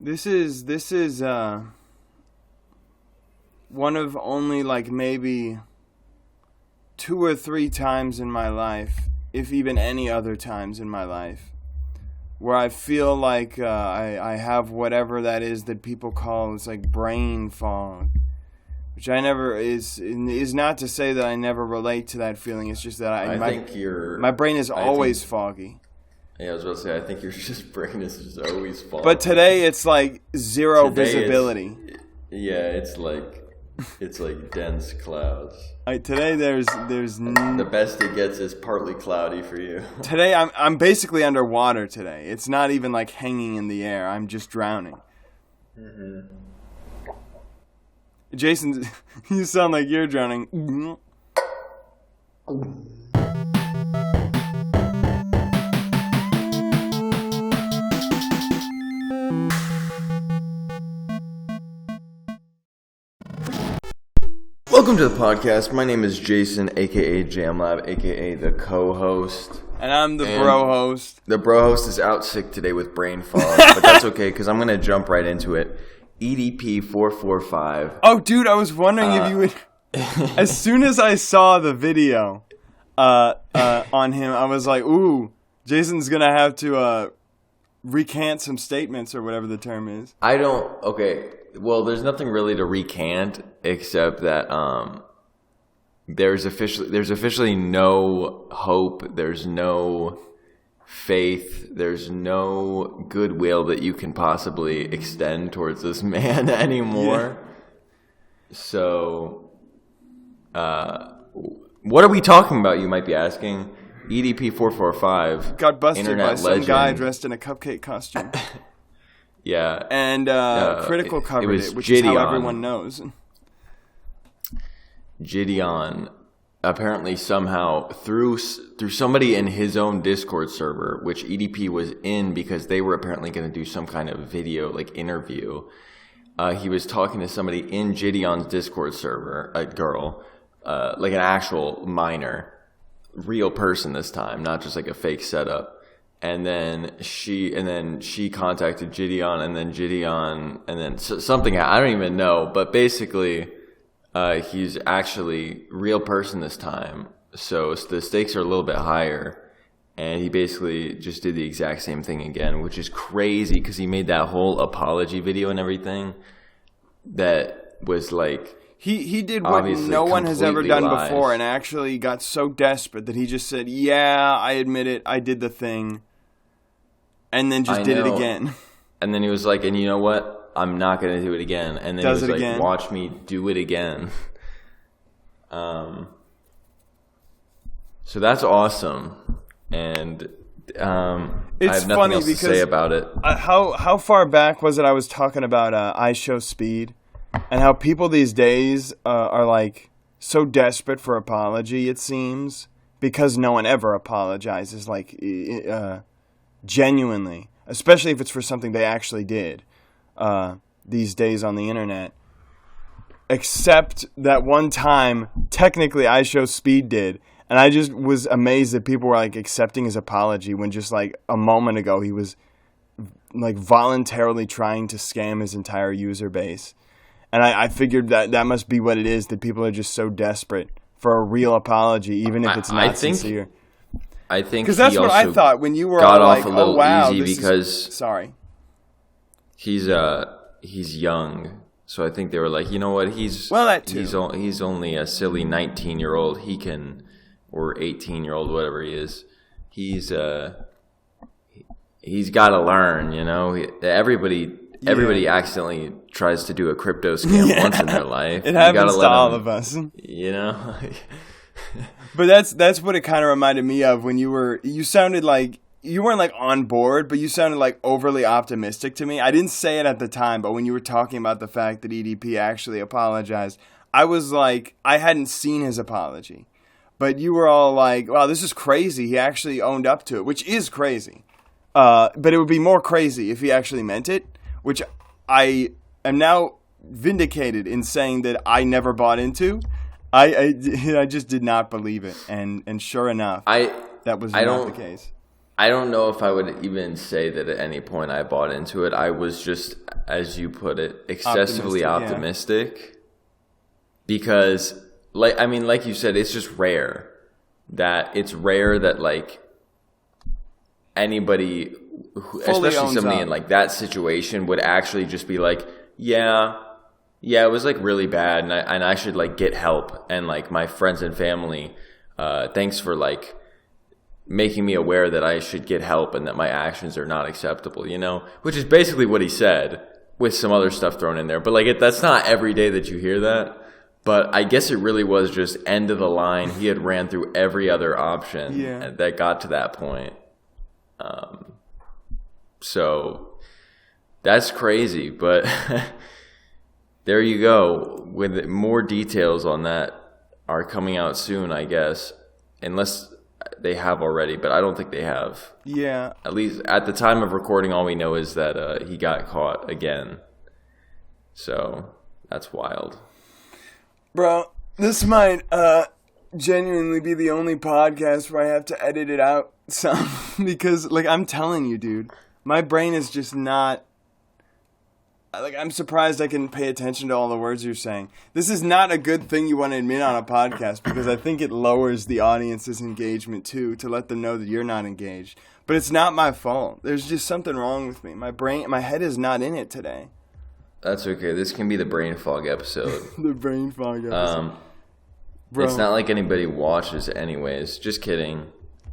This is one of only like maybe 2 or 3 times in my life, if even any other times in my life, where I feel like I have whatever that is that people call, it's like brain fog, which I never is not to say that I never relate to that feeling. It's just that my brain is always foggy. Yeah, I was about to say, I think your brain is just always foggy. But today it's like zero visibility. It's like dense clouds. Today there's the best it gets is partly cloudy for you. Today I'm basically underwater today. It's not even like hanging in the air. I'm just drowning. Mm-hmm. Jason, you sound like you're drowning. Welcome to the podcast. My name is Jason, a.k.a. JamLab, a.k.a. the co-host. And I'm the bro host. The bro host is out sick today with brain fog, but that's okay because I'm going to jump right into it. EDP 445. Oh, dude, I was wondering if you would... As soon as I saw the video on him, I was like, ooh, Jason's going to have to recant some statements or whatever the term is. Okay. Well, there's nothing really to recant except that there's officially no hope, there's no faith, there's no goodwill that you can possibly extend towards this man anymore. Yeah. So, what are we talking about, you might be asking? EDP 445 got busted Internet by some legend. guy dressed in a cupcake costume. Yeah. And Critical covered it, which Gideon. is how everyone knows. Gideon apparently somehow through somebody in his own Discord server, which EDP was in because they were apparently going to do some kind of video like interview. He was talking to somebody in Gideon's Discord server, a girl, like an actual minor, real person this time, not just like a fake setup. And then she contacted Gideon, and then something, I don't even know, but basically, he's actually real person this time. So the stakes are a little bit higher, and he basically just did the exact same thing again, which is crazy because he made that whole apology video and everything that was like, He did what no one has ever done before, and actually got so desperate that he just said, yeah, I admit it, I did the thing. And then just did it again. And then he was like, and you know what? I'm not going to do it again. And then he was like, watch me do it again. So that's awesome. And it's I have nothing else to say about it. How far back was it I was talking about I Show Speed? And how people these days are like so desperate for apology, it seems. Because no one ever apologizes, like... genuinely, especially if it's for something they actually did these days on the internet, except that one time technically I Show Speed did, and I just was amazed that people were like accepting his apology when just like a moment ago he was like voluntarily trying to scam his entire user base. And I figured that must be what it is, that people are just so desperate for a real apology, even if it's not sincere. I think because that's what I thought when you were got all off like, a little "Oh wow, easy because sorry." He's young, so I think they were like, you know what, that too. He's only a silly 19-year-old. He can, or 18-year-old, whatever he is. He's got to learn, you know. Everybody accidentally tries to do a crypto scam once in their life. It happens to all of us, you know. But that's what it kind of reminded me of when you sounded like you weren't like on board, but you sounded like overly optimistic to me. I didn't say it at the time, but when you were talking about the fact that EDP actually apologized, I was like, I hadn't seen his apology. But you were all like, wow, this is crazy. He actually owned up to it, which is crazy. But it would be more crazy if he actually meant it, which I am now vindicated in saying that I never bought into. I just did not believe it, and sure enough, that was not the case. I don't know if I would even say that at any point I bought into it. I was just, as you put it, excessively optimistic. Because, like you said, it's just rare. It's rare that, like, anybody, especially somebody in, like, that situation would actually just be like, yeah, it was, like, really bad, and I should, like, get help. And, like, my friends and family, thanks for, like, making me aware that I should get help and that my actions are not acceptable, you know? Which is basically what he said, with some other stuff thrown in there. But, like, that's not every day that you hear that. But I guess it really was just end of the line. He had ran through every other option that got to that point. So that's crazy. But there you go. With more details on that are coming out soon, I guess. Unless they have already, but I don't think they have. Yeah. At least at the time of recording, all we know is that he got caught again. So that's wild. Bro, this might genuinely be the only podcast where I have to edit it out some. Because, like, I'm telling you, dude, my brain is just not... Like, I'm surprised I can pay attention to all the words you're saying. This is not a good thing you want to admit on a podcast, because I think it lowers the audience's engagement, too, to let them know that you're not engaged. But it's not my fault. There's just something wrong with me. My head is not in it today. That's okay. This can be the brain fog episode. The brain fog episode. Bro. It's not like anybody watches anyways. Just kidding.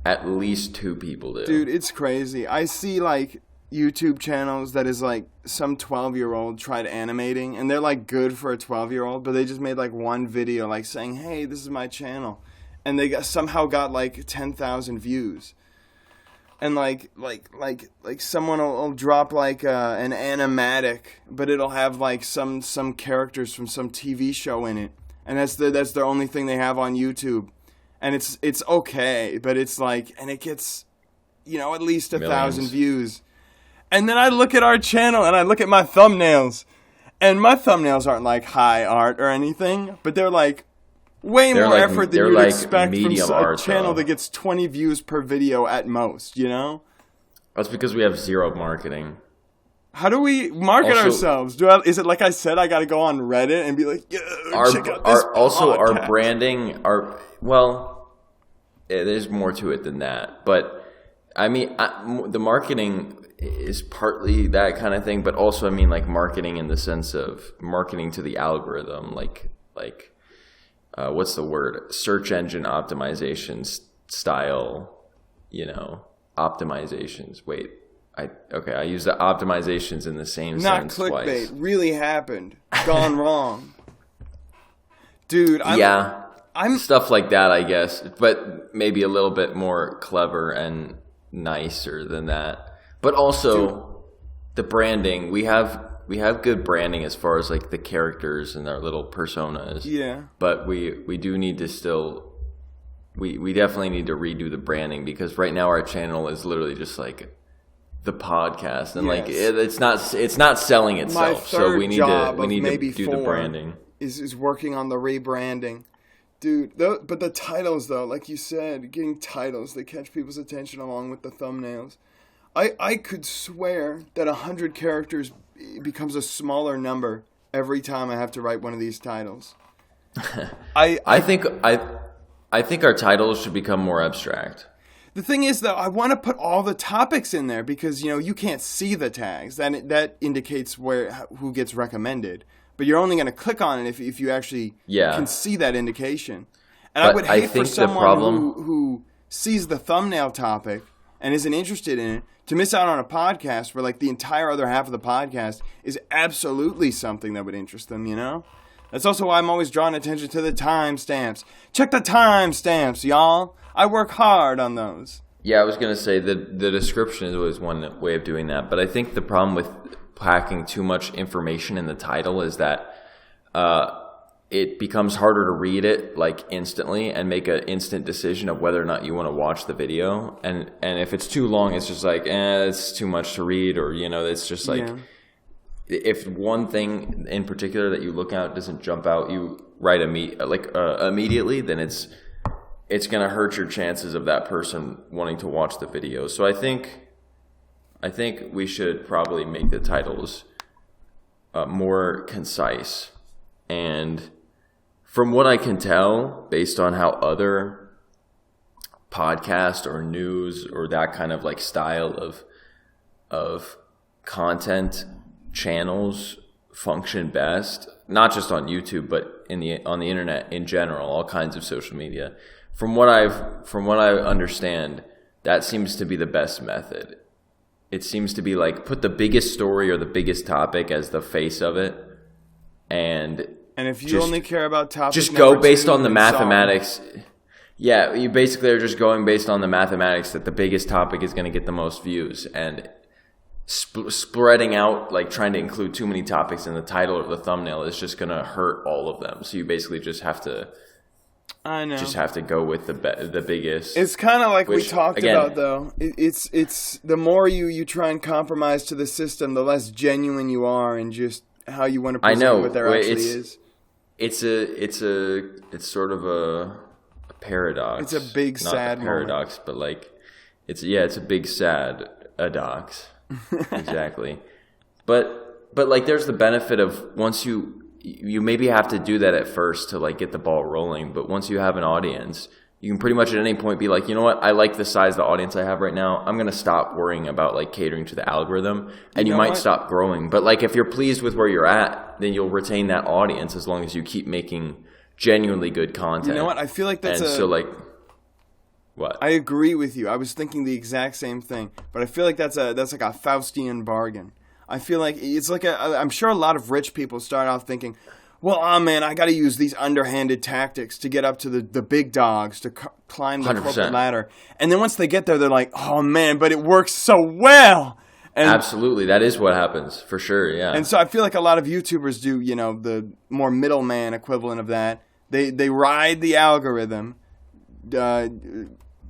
At least 2 people do. Dude, it's crazy. I see, like, YouTube channels that is like some 12-year-old tried animating, and they're like good for a 12-year-old, but they just made like one video like saying, hey, this is my channel, and they somehow got like 10,000 views. And like someone will drop like an animatic, but it'll have like some characters from some TV show in it, and that's their only thing they have on YouTube, and it's okay, but it's like, and it gets, you know, at least 1,000 views. And then I look at our channel and I look at my thumbnails, and my thumbnails aren't like high art or anything, but they're like way more effort than you'd expect from a channel that gets 20 views per video at most, you know? That's because we have zero marketing. How do we market ourselves? Is it like I said, I got to go on Reddit and be like, check out this podcast? Our branding, there's more to it than that. But, I mean, the marketing is partly that kind of thing, but also, I mean, like, marketing in the sense of marketing to the algorithm, like what's the word? Search engine optimizations style, you know, optimizations. Wait, I use the optimizations in the same sentence twice. Not clickbait. Really happened. Gone wrong. Dude, I'm stuff like that, I guess, but maybe a little bit more clever and nicer than that. But also, the branding, we have good branding as far as like the characters and our little personas. Yeah. But we do need to still, we definitely need to redo the branding, because right now our channel is literally just like the podcast, and like it's not selling itself. So we need to do the branding. Is working on the rebranding. Dude, but the titles though, like you said, getting titles that catch people's attention along with the thumbnails. I could swear that 100 characters becomes a smaller number every time I have to write one of these titles. I think our titles should become more abstract. The thing is, though, I want to put all the topics in there because, you know, you can't see the tags. That indicates who gets recommended. But you're only going to click on it if you actually can see that indication. And I would hate for someone who sees the thumbnail topic and isn't interested in it to miss out on a podcast where, like, the entire other half of the podcast is absolutely something that would interest them, you know? That's also why I'm always drawing attention to the timestamps. Check the timestamps, y'all. I work hard on those. Yeah, I was going to say the description is always one way of doing that. But I think the problem with packing too much information in the title is that it becomes harder to read it like instantly and make an instant decision of whether or not you want to watch the video. And if it's too long, it's just like, it's too much to read, or, you know, it's just like, if one thing in particular that you look at doesn't jump out, you write immediately, then it's going to hurt your chances of that person wanting to watch the video. So I think we should probably make the titles more concise. And from what I can tell, based on how other podcast or news or that kind of like style of content channels function best, not just on YouTube, but on the internet in general, all kinds of social media. From what I understand, that seems to be the best method. It seems to be like put the biggest story or the biggest topic as the face of it, and if you only care about topic, just go based on the mathematics. Yeah, you basically are just going based on the mathematics that the biggest topic is going to get the most views, and spreading out, like trying to include too many topics in the title or the thumbnail is just going to hurt all of them. So you basically just have to. I know. Just have to go with the biggest. It's kind of like we talked about, though. It's the more you try and compromise to the system, the less genuine you are, and just how you want to present what there actually is. It's sort of a paradox. It's a big sad paradox, moment. But like it's a big sad dox. Exactly. But like there's the benefit of once you maybe have to do that at first to like get the ball rolling, but once you have an audience, you can pretty much at any point be like, you know what, I like the size of the audience I have right now. I'm going to stop worrying about like catering to the algorithm, and you might stop growing. But like if you're pleased with where you're at, then you'll retain that audience as long as you keep making genuinely good content. You know what? I feel like that's what? I agree with you. I was thinking the exact same thing, but I feel like that's like a Faustian bargain. I feel like it's like I'm sure a lot of rich people start off thinking, well, man, I got to use these underhanded tactics to get up to the big dogs, to climb the 100%. corporate ladder. And then once they get there, they're like, oh, man, but it works so well. And, absolutely. That is what happens, for sure, yeah. And so I feel like a lot of YouTubers do, the more middleman equivalent of that. They ride the algorithm,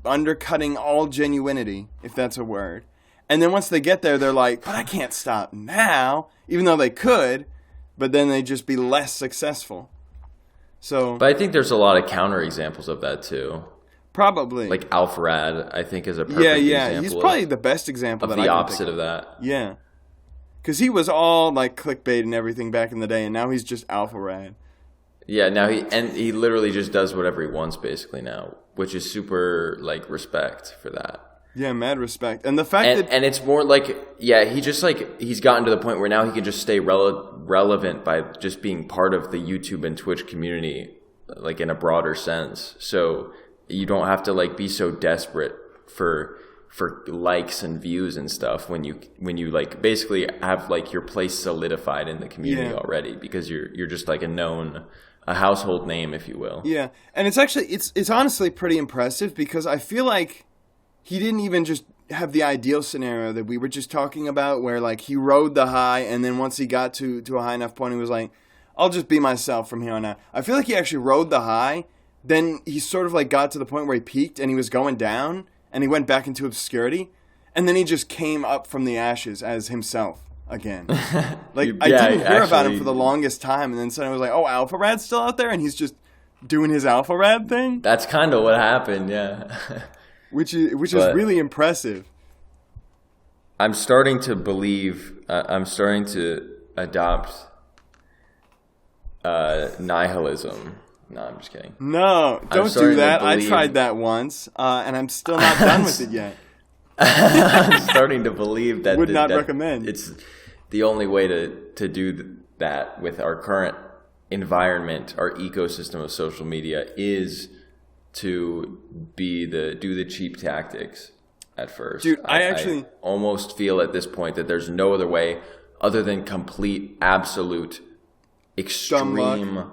undercutting all genuinity, if that's a word. And then once they get there, they're like, but I can't stop now, even though they could, but then they'd just be less successful. So, but I think there's a lot of counterexamples of that too. Probably. Like Alpharad, I think, is a perfect example. He's probably the best example of the opposite of that. Yeah. Because he was all like clickbait and everything back in the day, and now he's just Alpharad. Yeah, now he literally just does whatever he wants basically now, which is super like respect for that. Yeah, mad respect. And the fact and it's more like, he just like, he's gotten to the point where now he can just stay relevant by just being part of the YouTube and Twitch community, like in a broader sense. So you don't have to like be so desperate for likes and views and stuff when you like basically have like your place solidified in the community already, because you're just like a household name, if you will. Yeah. And it's actually, it's honestly pretty impressive, because I feel like he didn't even just have the ideal scenario that we were just talking about, where like he rode the high, and then once he got to a high enough point, he was like, I'll just be myself from here on out. I feel like he actually rode the high, then he sort of like got to the point where he peaked and he was going down, and he went back into obscurity, and then he just came up from the ashes as himself again. Like I didn't hear about him for the longest time, and then suddenly I was like, oh, Alpharad's still out there, and he's just doing his Alpharad thing? That's kind of what happened, yeah. Which is really impressive. I'm starting to believe. I'm starting to adopt nihilism. No, I'm just kidding. No, don't do that. I tried that once, and I'm still not done with it yet. I'm starting to believe that would not recommend. It's the only way to do that with our current environment, our ecosystem of social media, is to do the cheap tactics at first. Dude, I almost feel at this point that there's no other way other than complete, absolute, extreme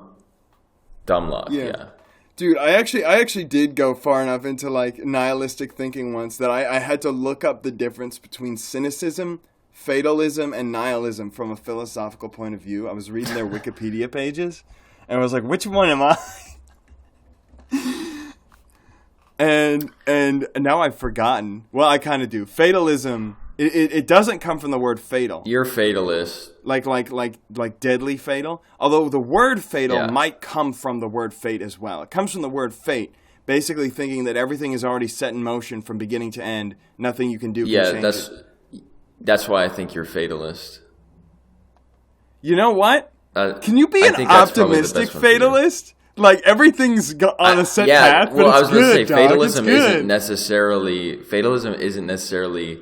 dumb luck. Yeah. Dude, I actually did go far enough into like nihilistic thinking once that I had to look up the difference between cynicism, fatalism, and nihilism from a philosophical point of view. I was reading their Wikipedia pages, and I was like, which one am I? And now I've forgotten. Well, I kind of do. Fatalism, it doesn't come from the word fatal. You're fatalist. Like deadly fatal. Although the word fatal might come from the word fate as well. It comes from the word fate, basically thinking that everything is already set in motion from beginning to end. Nothing you can do can change it. That's why I think you're fatalist. You know what? Can you be an optimistic fatalist? Like, everything's on a set path, but I was going to say, fatalism isn't necessarily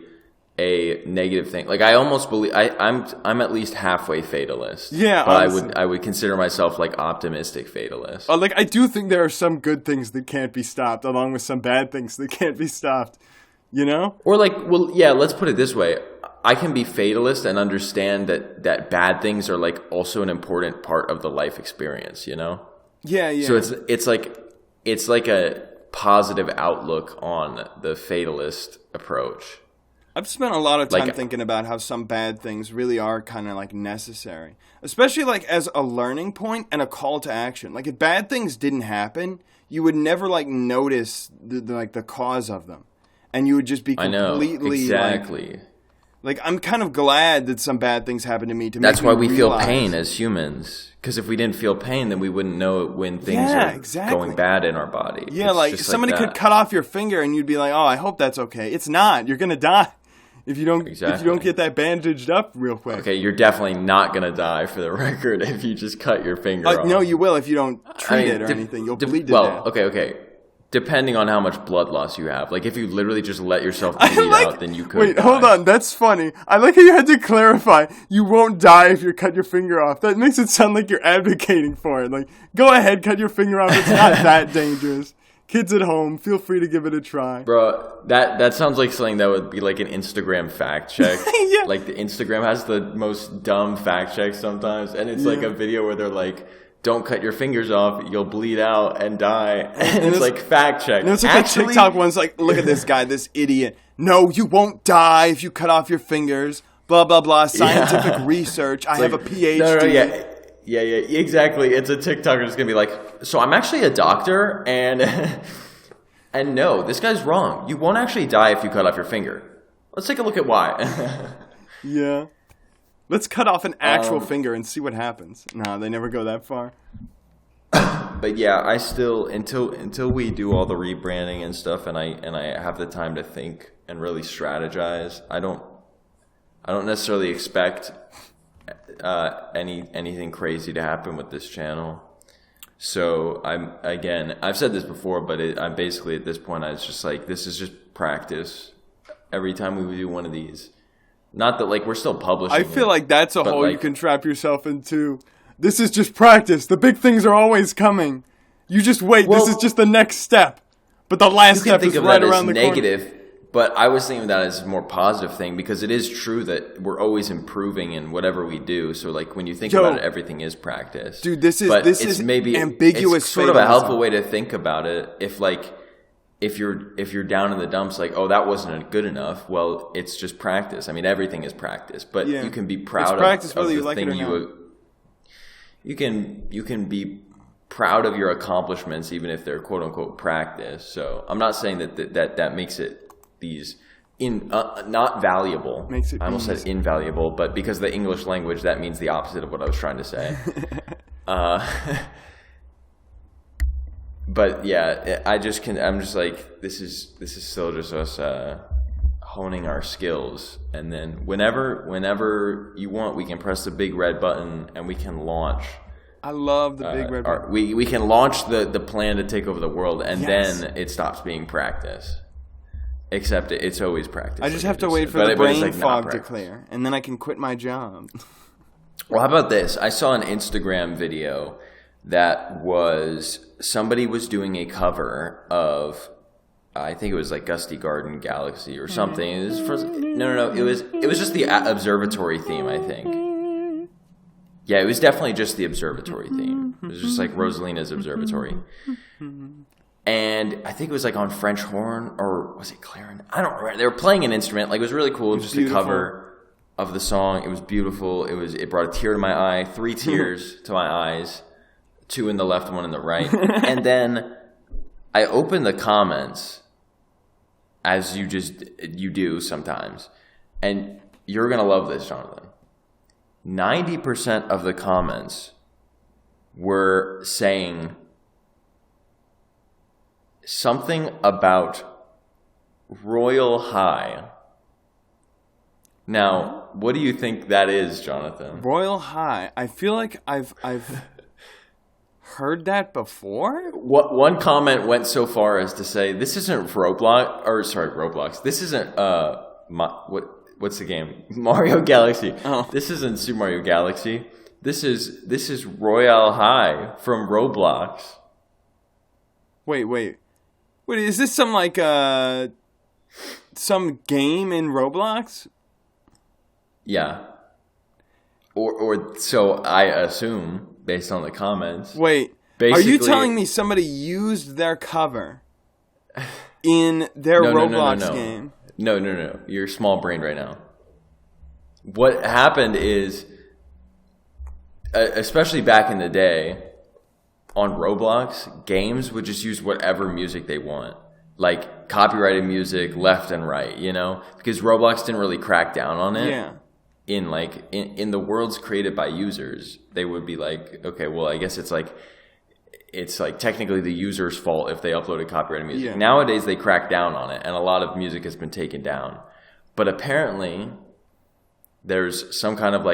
a negative thing. Like, I almost believe I'm at least halfway fatalist. Yeah, but I would consider myself like optimistic fatalist. Like, I do think there are some good things that can't be stopped, along with some bad things that can't be stopped. You know? Or like, well, yeah, let's put it this way. I can be fatalist and understand that bad things are like also an important part of the life experience, you know? Yeah. So it's like a positive outlook on the fatalist approach. I've spent a lot of time thinking about how some bad things really are kind of like necessary, especially like as a learning point and a call to action. Like, if bad things didn't happen, you would never like notice the cause of them, and you would just be completely exactly. Like, I'm kind of glad that some bad things happen to me. That's why we feel pain as humans. Because if we didn't feel pain, then we wouldn't know when things are going bad in our body. Yeah, like somebody could cut off your finger and you'd be like, oh, I hope that's okay. It's not. You're going to die if you don't get that bandaged up real quick. Okay, you're definitely not going to die, for the record, if you just cut your finger off. No, you will if you don't treat it or anything. You'll bleed to death. Okay. Depending on how much blood loss you have. Like, if you literally just let yourself bleed out, then you could Wait, die. Hold on. That's funny. I like how you had to clarify. You won't die if you cut your finger off. That makes it sound like you're advocating for it. Like, go ahead, cut your finger off. It's not that dangerous. Kids at home, feel free to give it a try. Bro, that sounds like something that would be like an Instagram fact check. Yeah. Like, the Instagram has the most dumb fact checks sometimes. And it's like a video where they're like, don't cut your fingers off, you'll bleed out and die. And it's like, fact check. And it's like a TikTok one's like, look at this guy, this idiot. No, you won't die if you cut off your fingers. Blah, blah, blah. Scientific research. I have a PhD. Yeah, exactly. It's a TikToker that's going to be like, so I'm actually a doctor, and and no, this guy's wrong. You won't actually die if you cut off your finger. Let's take a look at why. Yeah. Let's cut off an actual finger and see what happens. No, they never go that far. But yeah, I still until we do all the rebranding and stuff, and I have the time to think and really strategize. I don't necessarily expect anything crazy to happen with this channel. So I've said this before, but I'm basically at this point, I was just like, this is just practice. Every time we do one of these. Not that, like, we're still publishing. I feel like that's a hole you can trap yourself into. This is just practice. The big things are always coming. You just wait. This is just the next step. But the last step is right around the corner. You can think of that as negative, but I was thinking of that as a more positive thing, because it is true that we're always improving in whatever we do. So, like, when you think about it, everything is practice. Dude, this is maybe ambiguous. It's sort of a helpful way to think about it. If you're down in the dumps, like, oh, that wasn't good enough, well, it's just practice. I mean, everything is practice, but you can be proud of the thing you can be proud of your accomplishments, even if they're quote unquote practice. So I'm not saying that makes it not valuable. I almost said invaluable, but because of the English language, that means the opposite of what I was trying to say. But yeah, I'm just like, this is still just us honing our skills, and then whenever you want, we can press the big red button and we can launch. I love the big red button. We can launch the plan to take over the world, and then it stops being practice. Except it's always practice. I just have to wait for the brain fog to clear, and then I can quit my job. Well, how about this? I saw an Instagram video that was somebody was doing a cover of, I think it was like Gusty Garden Galaxy or something. It was it was just the observatory theme, I think. Yeah, it was definitely just the observatory theme. It was just like Rosalina's observatory. And I think it was like on French horn, or was it clarinet? I don't remember. They were playing an instrument. Like, it was really cool. Just a cover of the song. It was beautiful. It brought a tear to my eye, 3 tears to my eyes, 2 in the left, 1 in the right. And then I opened the comments, as you do sometimes. And you're going to love this, Jonathan. 90% of the comments were saying, something about Royal High. Now, what do you think that is, Jonathan? Royal High. I feel like I've heard that before. One comment went so far as to say, "This isn't Roblox. This isn't what's the game? Mario Galaxy. Oh. This isn't Super Mario Galaxy. This is Royale High from Roblox." Wait. Is this some like some game in Roblox? Yeah. Or so I assume based on the comments. Wait. Are you telling me somebody used their cover in their Roblox game? No. You're small brain right now. What happened is, especially back in the day, on Roblox, games would just use whatever music they want. Like copyrighted music left and right, Because Roblox didn't really crack down on it. Yeah. In the worlds created by users, they would be like, okay, well, I guess it's like technically the user's fault if they uploaded copyrighted music. Yeah. Nowadays, they crack down on it, and a lot of music has been taken down. But apparently, there's some kind of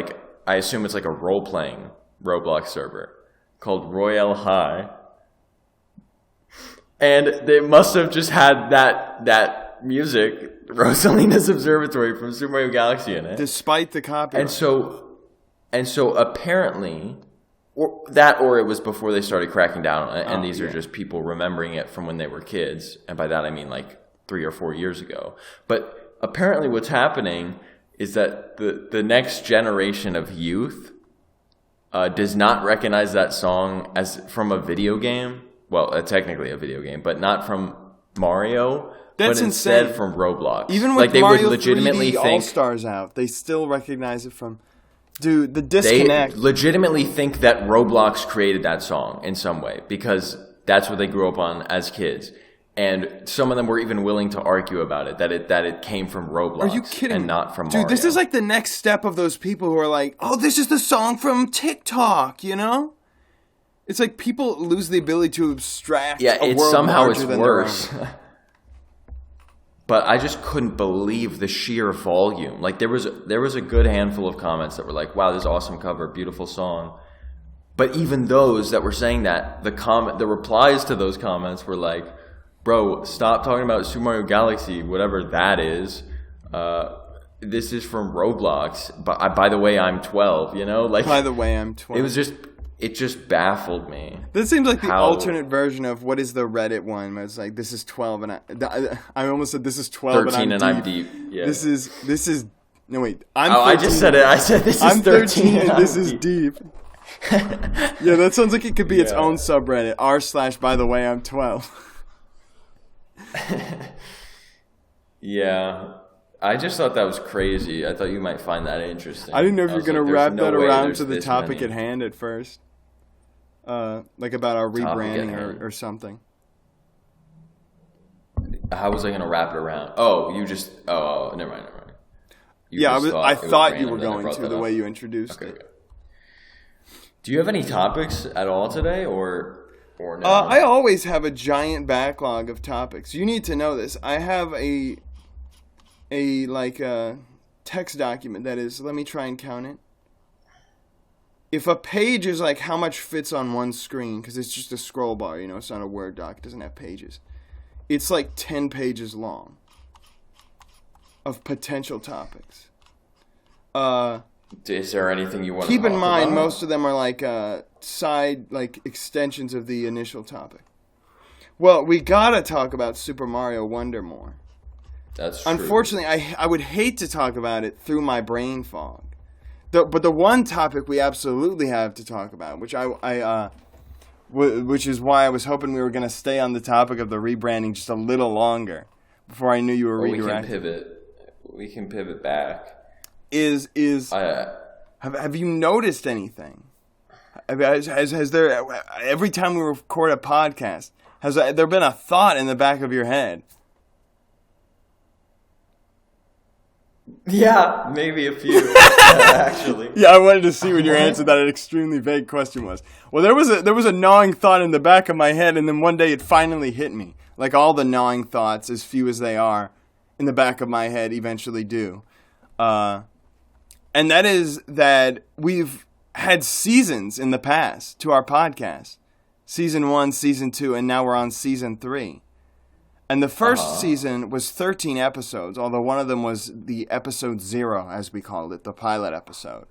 I assume it's like a role-playing Roblox server called Royale High. And they must have just had that music, Rosalina's Observatory from Super Mario Galaxy, in it. Despite the copyright. And so apparently, or it was before they started cracking down on it, and these are just people remembering it from when they were kids. And by that I mean 3 or 4 years ago. But apparently what's happening is that the next generation of youth does not recognize that song as from a video game. Well, technically a video game, but not from Mario. That's but instead insane. From Roblox. Even with they Mario would legitimately 3D think All-Stars out, they still recognize it from... Dude, the disconnect... They legitimately think that Roblox created that song in some way because that's what they grew up on as kids. And some of them were even willing to argue about it, that it came from Roblox. Are you kidding? And not from Mario. Dude, this is like the next step of those people who are like, oh, this is the song from TikTok, It's like people lose the ability to abstract a world larger than their own. But I just couldn't believe the sheer volume. There was a good handful of comments that were like, "Wow, this is awesome cover, beautiful song." But even those that were saying that, the replies to those comments were like, "Bro, stop talking about Super Mario Galaxy, whatever that is. This is from Roblox. But by the way, I'm 12." By the way, I'm 12. It just baffled me. This seems like the alternate version of what is the Reddit one where it's like, this is 12 and I almost said this is 12 and I'm deep. Yeah. This is no wait, I'm 13. I just said it. I said this is 13 and this is deep. Yeah, that sounds like it could be its own subreddit, r/by the way I'm 12. Yeah. I just thought that was crazy. I thought you might find that interesting. I didn't know if you were going to wrap that around to the topic at hand at first. About our rebranding or something. How was I going to wrap it around? Oh, never mind. I thought you were going to the way you introduced it. Okay. Do you have any topics at all today or no? I always have a giant backlog of topics. You need to know this. I have a text document that is, let me try and count it. If a page is like how much fits on one screen, because it's just a scroll bar, it's not a Word doc, it doesn't have pages. It's like 10 pages long of potential topics. Is there anything you want to keep talk in mind, about? most of them are side extensions of the initial topic. Well, we gotta talk about Super Mario Wonder more. That's true. Unfortunately, I would hate to talk about it through my brain fog. But the one topic we absolutely have to talk about, which which is why I was hoping we were going to stay on the topic of the rebranding just a little longer before I knew you were redirecting. We can pivot back. Have you noticed anything? Has there, every time we record a podcast, has there been a thought in the back of your head? Yeah, maybe a few, actually. Yeah, I wanted to see what your answer to that extremely vague question was. Well, there was a gnawing thought in the back of my head, and then one day it finally hit me. Like all the gnawing thoughts, as few as they are, in the back of my head eventually do. And that is that we've had seasons in the past to our podcast. Season 1, Season 2, and now we're on Season 3. And the first season was 13 episodes, although one of them was the episode 0, as we called it, the pilot episode.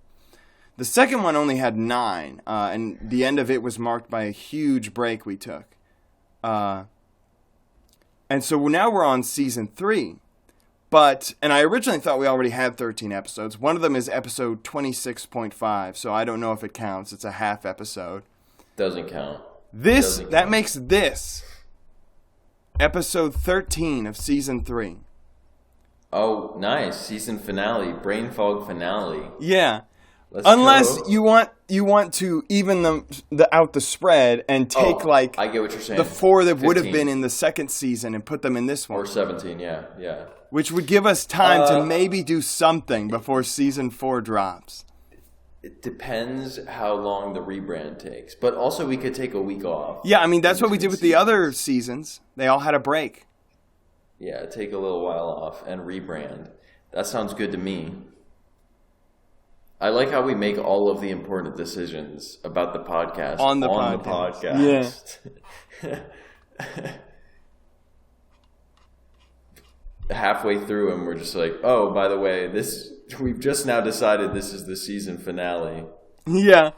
The second one only had 9, and the end of it was marked by a huge break we took. And so now we're on Season 3. And I originally thought we already had 13 episodes. One of them is episode 26.5, so I don't know if it counts. It's a half episode. Doesn't count. That makes this episode 13 of Season 3. Oh, nice. Season finale. Brain fog finale. Yeah. Let's go. you want to even out the spread and take I get what you're saying. the 4 that 15. would have been in the second season and put them in this one. Or 17, yeah. Which would give us time to maybe do something before Season 4 drops. It depends how long the rebrand takes. But also we could take a week off. Yeah, I mean, that's what we did with the other seasons. They all had a break. Yeah, take a little while off and rebrand. That sounds good to me. I like how we make all of the important decisions about the podcast on the podcast. Yeah. Halfway through and we're just like, oh, by the way, we've just now decided this is the season finale. Yeah,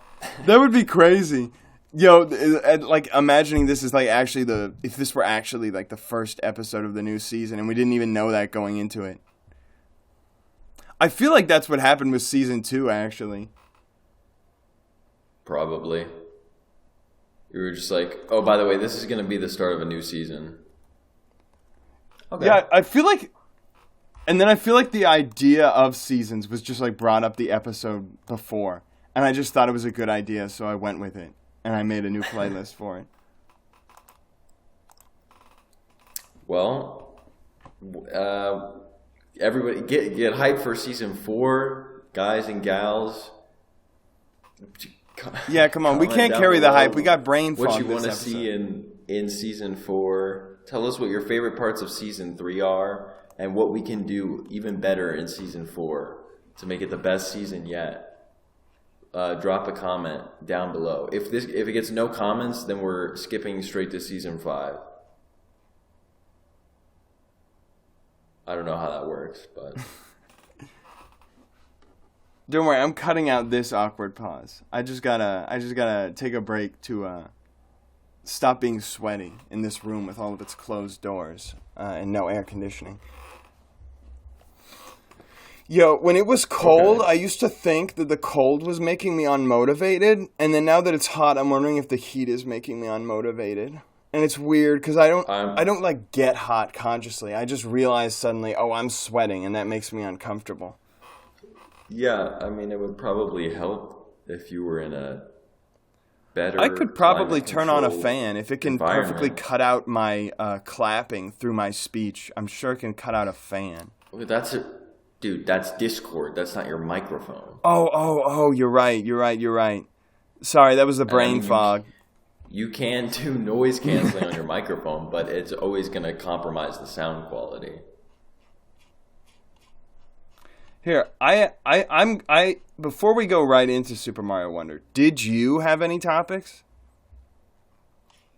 that would be crazy. Yo, like imagining this is like actually if this were actually like the first episode of the new season and we didn't even know that going into it. I feel like that's what happened with Season 2, actually. Probably. You were just like, oh, by the way, this is going to be the start of a new season. Okay. Yeah, I feel like the idea of seasons was just like brought up the episode before. And I just thought it was a good idea, so I went with it. And I made a new playlist for it. Well, everybody get hyped for Season 4, guys and gals. Yeah, come on. We can't carry the hype. We got brain fog. What you want to see in Season 4. Tell us what your favorite parts of Season 3 are and what we can do even better in Season 4 to make it the best season yet. Drop a comment down below. If it gets no comments, then we're skipping straight to Season 5. I don't know how that works, but don't worry, I'm cutting out this awkward pause. I just gotta take a break to stop being sweaty in this room with all of its closed doors and no air conditioning. Yo, when it was cold, I used to think that the cold was making me unmotivated, and then now that it's hot, I'm wondering if the heat is making me unmotivated. And it's weird because I don't like get hot consciously. I just realize suddenly, oh, I'm sweating, and that makes me uncomfortable. Yeah, I mean, it would probably help if you were in a better. I could probably turn on a fan if it can perfectly cut out my clapping through my speech. I'm sure it can cut out a fan. That's it. Dude, that's Discord. That's not your microphone. Oh, you're right. Sorry, that was the brain fog. You can do noise canceling on your microphone, but it's always going to compromise the sound quality. Here, I'm before we go right into Super Mario Wonder, did you have any topics?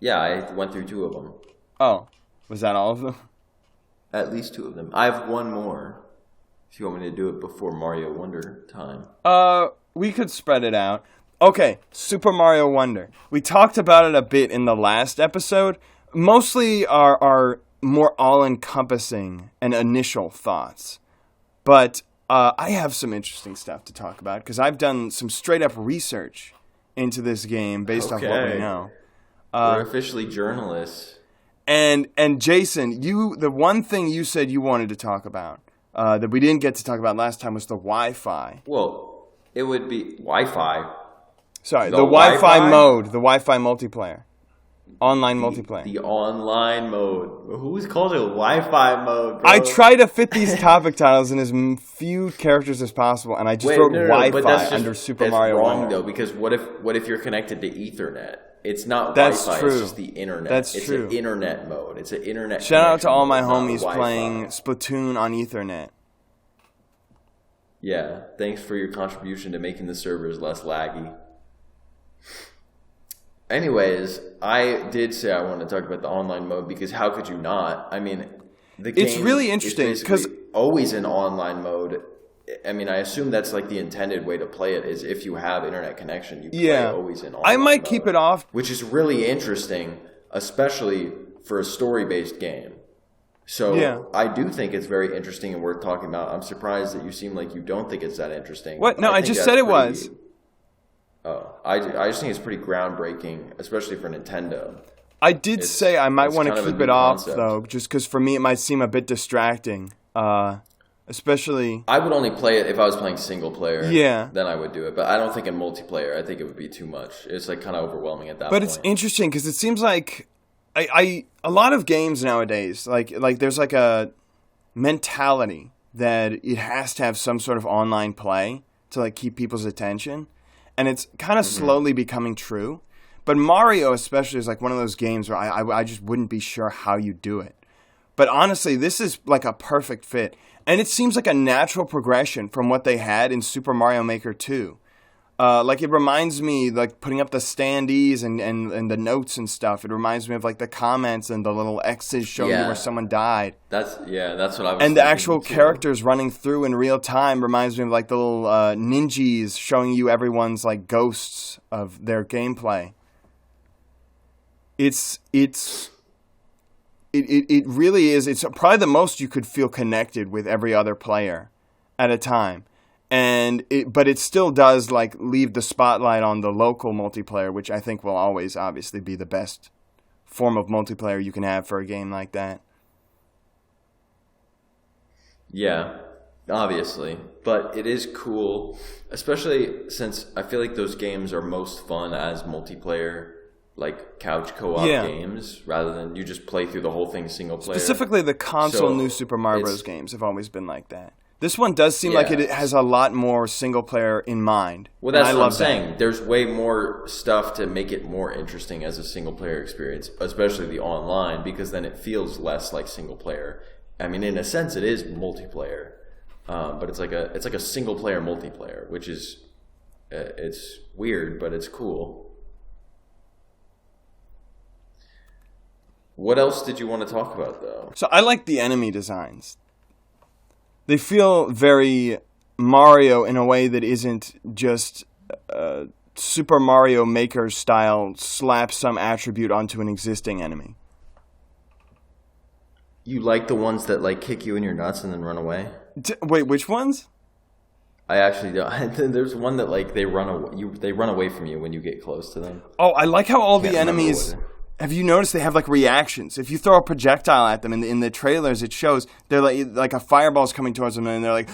Yeah, I went through 2 of them. Oh, was that all of them? At least 2 of them. I have one more. If you want me to do it before Mario Wonder time. We could spread it out. Okay, Super Mario Wonder. We talked about it a bit in the last episode. Mostly our more all-encompassing and initial thoughts. But I have some interesting stuff to talk about because I've done some straight-up research into this game based off what we know. We're officially journalists. And Jason, the one thing you said you wanted to talk about that we didn't get to talk about last time was the Wi-Fi. Well, it would be Wi-Fi. Sorry, the Wi-Fi mode, the Wi-Fi multiplayer. Online multiplayer. The online mode. Who's called it Wi-Fi mode, bro? I try to fit these topic titles in as few characters as possible, and I just wrote Wi-Fi under Super Mario That's wrong, Wonder. though, because what if you're connected to Ethernet? It's not That's Wi-Fi, true. it's just the internet. That's it's true. An internet mode. It's an internet Shout out to all my connection, homies not playing Wi-Fi. Splatoon on Ethernet. Yeah, thanks for your contribution to making the servers less laggy. Anyways, I did say I wanted to talk about the online mode because how could you not? I mean, the game It's really interesting because always in online mode. I mean, I assume that's like the intended way to play it is if you have internet connection, you play always in online I might mode, keep it off, which is really interesting, especially for a story-based game. So I do think it's very interesting and worth talking about. I'm surprised that you seem like you don't think it's that interesting. What? No, I just said it was. Oh, I just think it's pretty groundbreaking, especially for Nintendo. I did say I might want to kind of a keep it new off, concept. though, just because for me it might seem a bit distracting. Especially... I would only play it if I was playing single player. Yeah. Then I would do it. But I don't think in multiplayer, I think it would be too much. It's like kind of overwhelming at that point. But it's interesting because it seems like a lot of games nowadays, like there's like a mentality that it has to have some sort of online play to like keep people's attention. And it's kind of slowly becoming true. But Mario especially is like one of those games where I just wouldn't be sure how you do it. But honestly, this is like a perfect fit. And it seems like a natural progression from what they had in Super Mario Maker 2. Like it reminds me, like putting up the standees and the notes and stuff. It reminds me of like the comments and the little X's showing you where someone died. That's what I was And thinking the actual too. characters running through in real time reminds me of like the little ninjas showing you everyone's like ghosts of their gameplay. It really is. It's probably the most you could feel connected with every other player at a time. But it still does like leave the spotlight on the local multiplayer, which I think will always obviously be the best form of multiplayer you can have for a game like that. Yeah, obviously. But it is cool, especially since I feel like those games are most fun as multiplayer, like couch co-op games, rather than you just play through the whole thing single player. Specifically, the console new Super Mario Bros. Games have always been like that. This one does seem like it has a lot more single player in mind. Well, that's what I'm saying. There's way more stuff to make it more interesting as a single player experience, especially the online, because then it feels less like single player. I mean, in a sense, it is multiplayer, but it's like a single player multiplayer, which is it's weird, but it's cool. What else did you want to talk about, though? So I like the enemy designs. They feel very Mario in a way that isn't just Super Mario Maker style slap some attribute onto an existing enemy. You like the ones that like kick you in your nuts and then run away? Wait, which ones? I actually don't. There's one that like they run away from you when you get close to them. Oh, I like how all the enemies... Have you noticed they have like reactions? If you throw a projectile at them in the trailers, it shows they're like a fireball's coming towards them and they're like...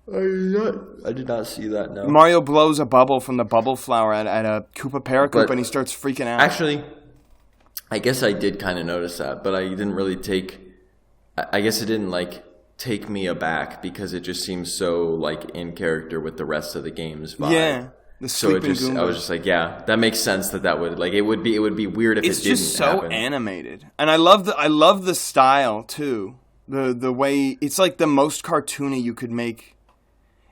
I did not see that, no. Mario blows a bubble from the bubble flower at a Koopa Paracoop and he starts freaking out. Actually, I guess I did kind of notice that, but I didn't really take... I guess it didn't like take me aback because it just seems so like in character with the rest of the game's vibe. Yeah. So I was just like, yeah, that makes sense that would like it would be weird if it didn't happen. It's just so animated, and I love the style too. The way it's like the most cartoony you could make.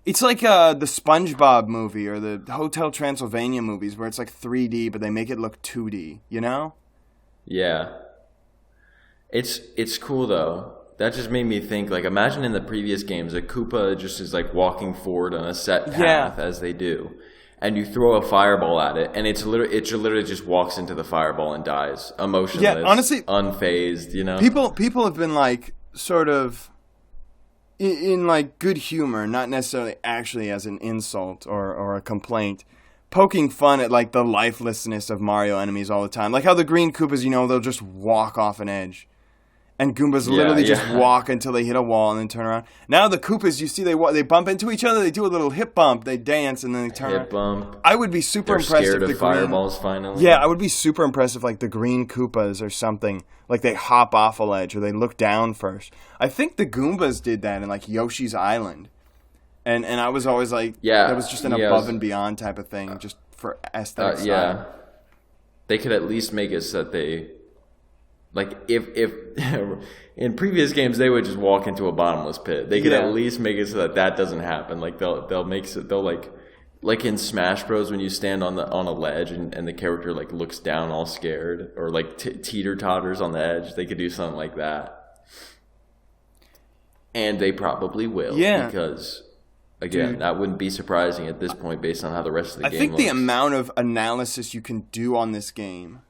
It's like the SpongeBob movie or the Hotel Transylvania movies where it's like 3D but they make it look 2D. You know? Yeah. It's cool though. That just made me think, like, imagine in the previous games, a Koopa just is like walking forward on a set path as they do. And you throw a fireball at it, and it literally just walks into the fireball and dies, emotionless, honestly, unfazed. You know, people have been like sort of in like good humor, not necessarily actually as an insult or a complaint, poking fun at like the lifelessness of Mario enemies all the time, like how the green Koopas, they'll just walk off an edge, And Goombas literally just walk until they hit a wall and then turn around. Now the Koopas, you see, they bump into each other. They do a little hip bump. They dance and then they turn hip bump. I would be super impressed if the fireballs finally. Yeah, I would be super impressed if like the green Koopas or something, like they hop off a ledge or they look down first. I think the Goombas did that in like Yoshi's Island. And I was always like, that was just an above and beyond type of thing, just for aesthetics. They could at least make it so that they... Like, if in previous games they would just walk into a bottomless pit, they could at least make it so that doesn't happen. Like they'll like in Smash Bros. When you stand on a ledge and the character like looks down all scared or like teeter totters on the edge, they could do something like that. And they probably will, because again, that wouldn't be surprising at this point based on how the rest of the game looks. The amount of analysis you can do on this game.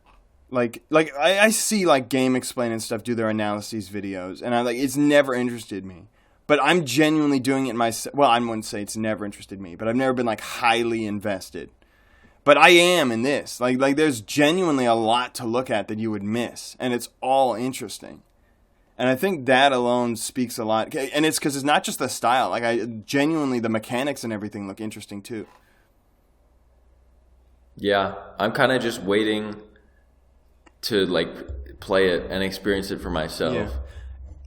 Like I see like Game Explain and stuff do their analyses videos, and it's never interested me. But I'm genuinely doing it myself. Well, I wouldn't say it's never interested me, but I've never been like highly invested. But I am in this. Like there's genuinely a lot to look at that you would miss, and it's all interesting. And I think that alone speaks a lot. And it's because it's not just the style. Like the mechanics and everything look interesting too. Yeah, I'm kind of just waiting to like play it and experience it for myself. Yeah.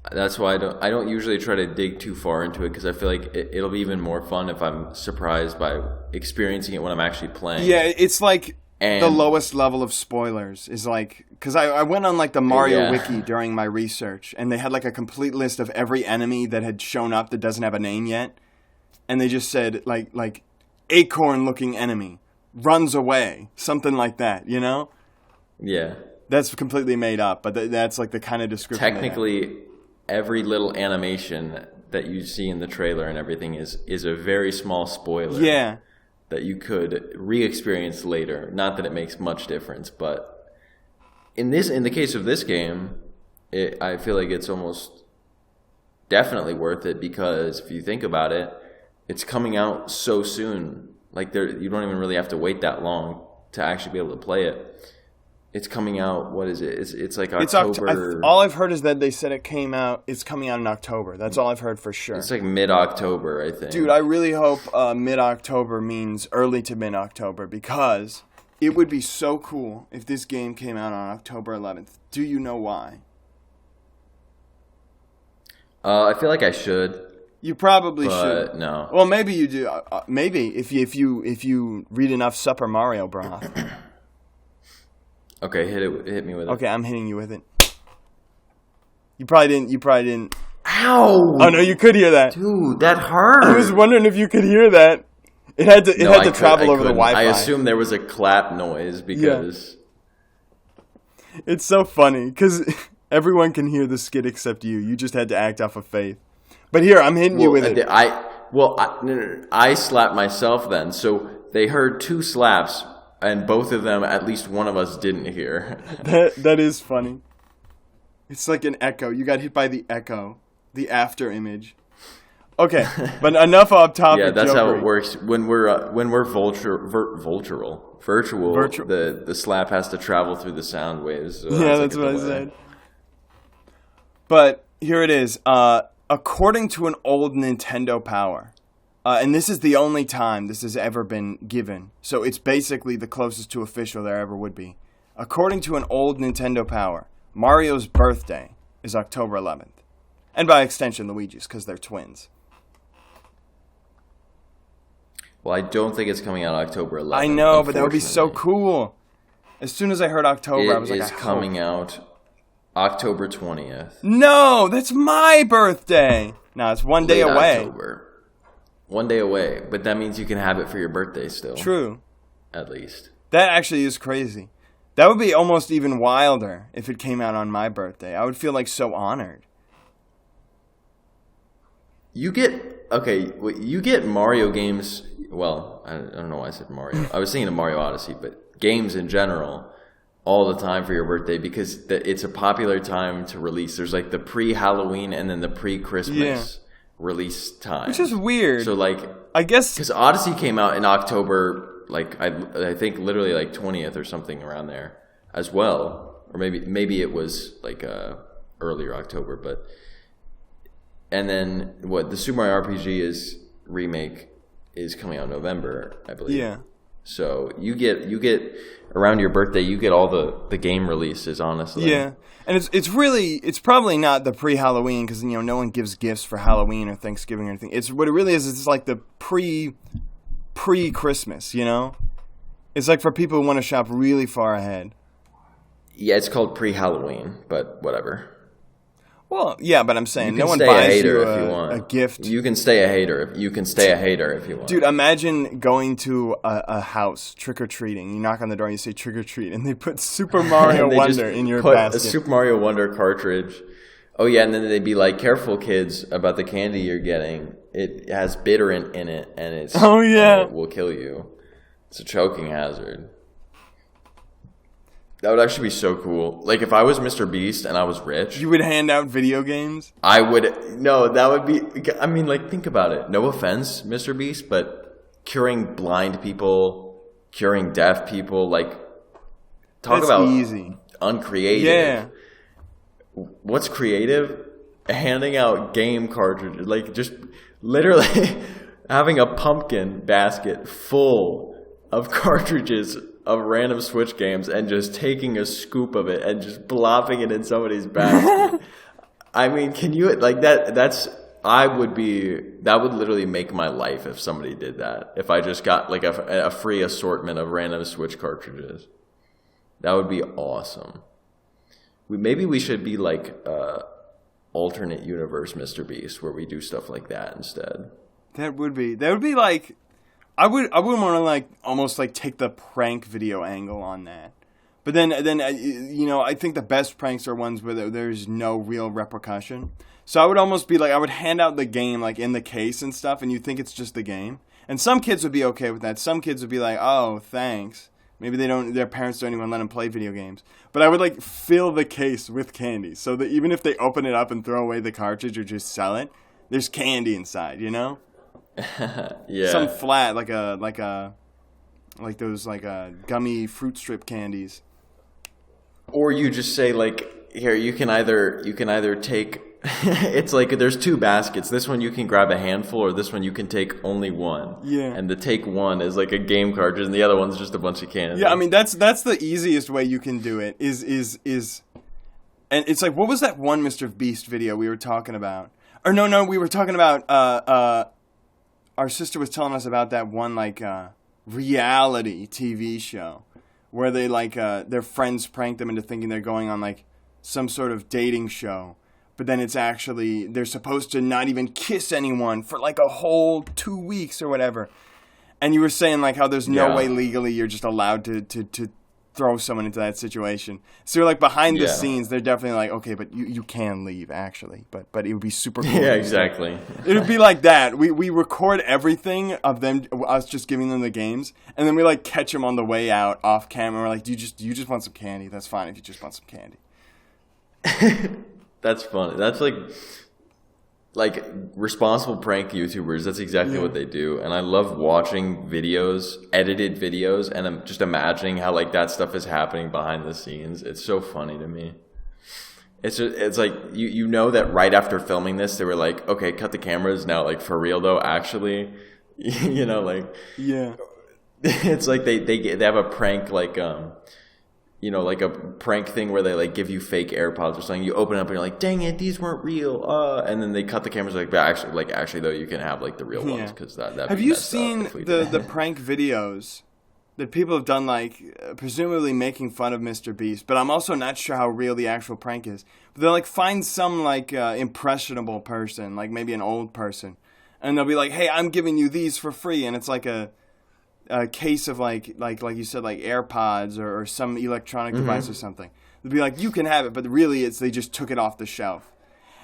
That's why I don't usually try to dig too far into it, because I feel like it'll be even more fun if I'm surprised by experiencing it when I'm actually playing. Yeah, it's like the lowest level of spoilers is like, because I went on like the Mario Wiki during my research, and they had like a complete list of every enemy that had shown up that doesn't have a name yet, and they just said like acorn looking enemy runs away, something like that, you know? Yeah. That's completely made up, but that's like the kind of description. Technically, every little animation that you see in the trailer and everything is a very small spoiler. Yeah. That you could re-experience later. Not that it makes much difference, but in the case of this game, I feel like it's almost definitely worth it, because if you think about it, it's coming out so soon. Like you don't even really have to wait that long to actually be able to play it. It's coming out. What is it? It's like October. All I've heard is that they said it's coming out in October. That's all I've heard for sure. It's like mid-October, I think. Dude, I really hope mid-October means early to mid-October, because it would be so cool if this game came out on October 11th. Do you know why? I feel like I should. You probably should. No. Well, maybe you do. Maybe if you read enough Super Mario Broth. Okay, hit me with it. Okay, I'm hitting you with it. You probably didn't. Ow! Oh no, you could hear that. Dude, that hurt. I was wondering if you could hear that. It had to travel over the Wi-Fi. I assumed there was a clap noise because... Yeah. It's so funny, because everyone can hear the skit except you. You just had to act off of faith. But here, I'm hitting you with it. I slapped myself then, so they heard two slaps, and both of them, at least one of us didn't hear. That is funny. It's like an echo. You got hit by the echo, the after image. Okay, but enough off topic. Yeah, that's how it works. When we're virtual, the slap has to travel through the sound waves. So that's what I said. But here it is. According to an old Nintendo Power, and this is the only time this has ever been given, so it's basically the closest to official there ever would be. According to an old Nintendo Power, Mario's birthday is October 11th. And by extension, Luigi's, because they're twins. Well, I don't think it's coming out October 11th. I know, but that would be so cool. As soon as I heard October, I was like, it's coming out October 20th. No, that's my birthday. No, it's one day away. October. 1 day away, but that means you can have it for your birthday still. True. At least. That actually is crazy. That would be almost even wilder if it came out on my birthday. I would feel like so honored. You get Mario games. Well, I don't know why I said Mario. I was thinking of Mario Odyssey, but games in general all the time for your birthday, because it's a popular time to release. There's like the pre-Halloween and then the pre-Christmas release time, which is weird. So like, I guess because Odyssey came out in October, like I think literally like 20th or something around there as well, or maybe it was like earlier October, but and then the Super Mario RPG remake is coming out in November, I believe. Yeah. So you get around your birthday, you get all the game releases, honestly. Yeah. And it's probably not the pre-Halloween because no one gives gifts for Halloween or Thanksgiving or anything. It's what it really is. It's like the pre-Christmas. It's like for people who want to shop really far ahead. Yeah, it's called pre-Halloween, but whatever. Well, yeah, but I'm saying no one buys buys you if you want. A gift. You can stay a hater. You can stay a hater if you want. Dude, imagine going to a house trick or treating. You knock on the door and you say trick or treat, and they put Super Mario Wonder in your basket. A Super Mario Wonder cartridge. Oh yeah, and then they'd be like, "Careful, kids, about the candy you're getting. It has bitterant in it, and it will kill you. It's a choking hazard." That would actually be so cool. Like, if I was MrBeast and I was rich... You would hand out video games? I would... No, that would be... I mean, like, think about it. No offense, MrBeast, but curing blind people, curing deaf people, like... Talk about easy. Uncreative. Yeah. What's creative? Handing out game cartridges. Like, just literally having a pumpkin basket full of cartridges of random Switch games and just taking a scoop of it and just plopping it in somebody's basket. I mean, can you, like, that would literally make my life if somebody did that. If I just got like a free assortment of random Switch cartridges. That would be awesome. Maybe we should be like alternate universe MrBeast where we do stuff like that instead. That would be like, I wouldn't want to like almost like take the prank video angle on that. But then I think the best pranks are ones where there's no real repercussion. So I would almost be like, I would hand out the game like in the case and stuff, and you think it's just the game. And some kids would be okay with that. Some kids would be like, oh, thanks. Maybe their parents don't even let them play video games. But I would like fill the case with candy so that even if they open it up and throw away the cartridge or just sell it, there's candy inside, Yeah. Some flat like those gummy fruit strip candies. Or you just say like, here, you can either take it's like there's two baskets. This one you can grab a handful, or this one you can take only one. Yeah. And the take one is like a game cartridge, and the other one's just a bunch of candy. Yeah, I mean that's the easiest way you can do it. Is and it's like, what was that one MrBeast video we were talking about? Or no, we were talking about our sister was telling us about that one like reality TV show where they like their friends prank them into thinking they're going on like some sort of dating show. But then it's actually, they're supposed to not even kiss anyone for like a whole 2 weeks or whatever. And you were saying like how there's no way legally you're just allowed to throw someone into that situation. So you're like behind the scenes, they're definitely like, okay, but you can leave actually. But it would be super cool. Yeah, exactly. It would be like that. We record everything of them, us just giving them the games. And then we like catch them on the way out off camera. We're like, do you just want some candy? That's fine if you just want some candy. That's funny. That's like responsible prank YouTubers. That's exactly what they do. And I love watching videos, edited videos, and I'm just imagining how like that stuff is happening behind the scenes. It's so funny to me. It's like you know that right after filming this, they were like, okay, cut the cameras now. Like for real though, actually, like it's like they have a prank like like a prank thing where they like give you fake AirPods or something. You open it up and you're like, dang it, these weren't real. And then they cut the cameras but actually though, you can have like the real ones because that. Have you seen the prank videos that people have done, like presumably making fun of MrBeast? But I'm also not sure how real the actual prank is. But they'll like find some like impressionable person, like maybe an old person, and they'll be like, hey, I'm giving you these for free, and it's like a case of like you said, like AirPods or some electronic device or something. They'd be like, you can have it, but really they just took it off the shelf.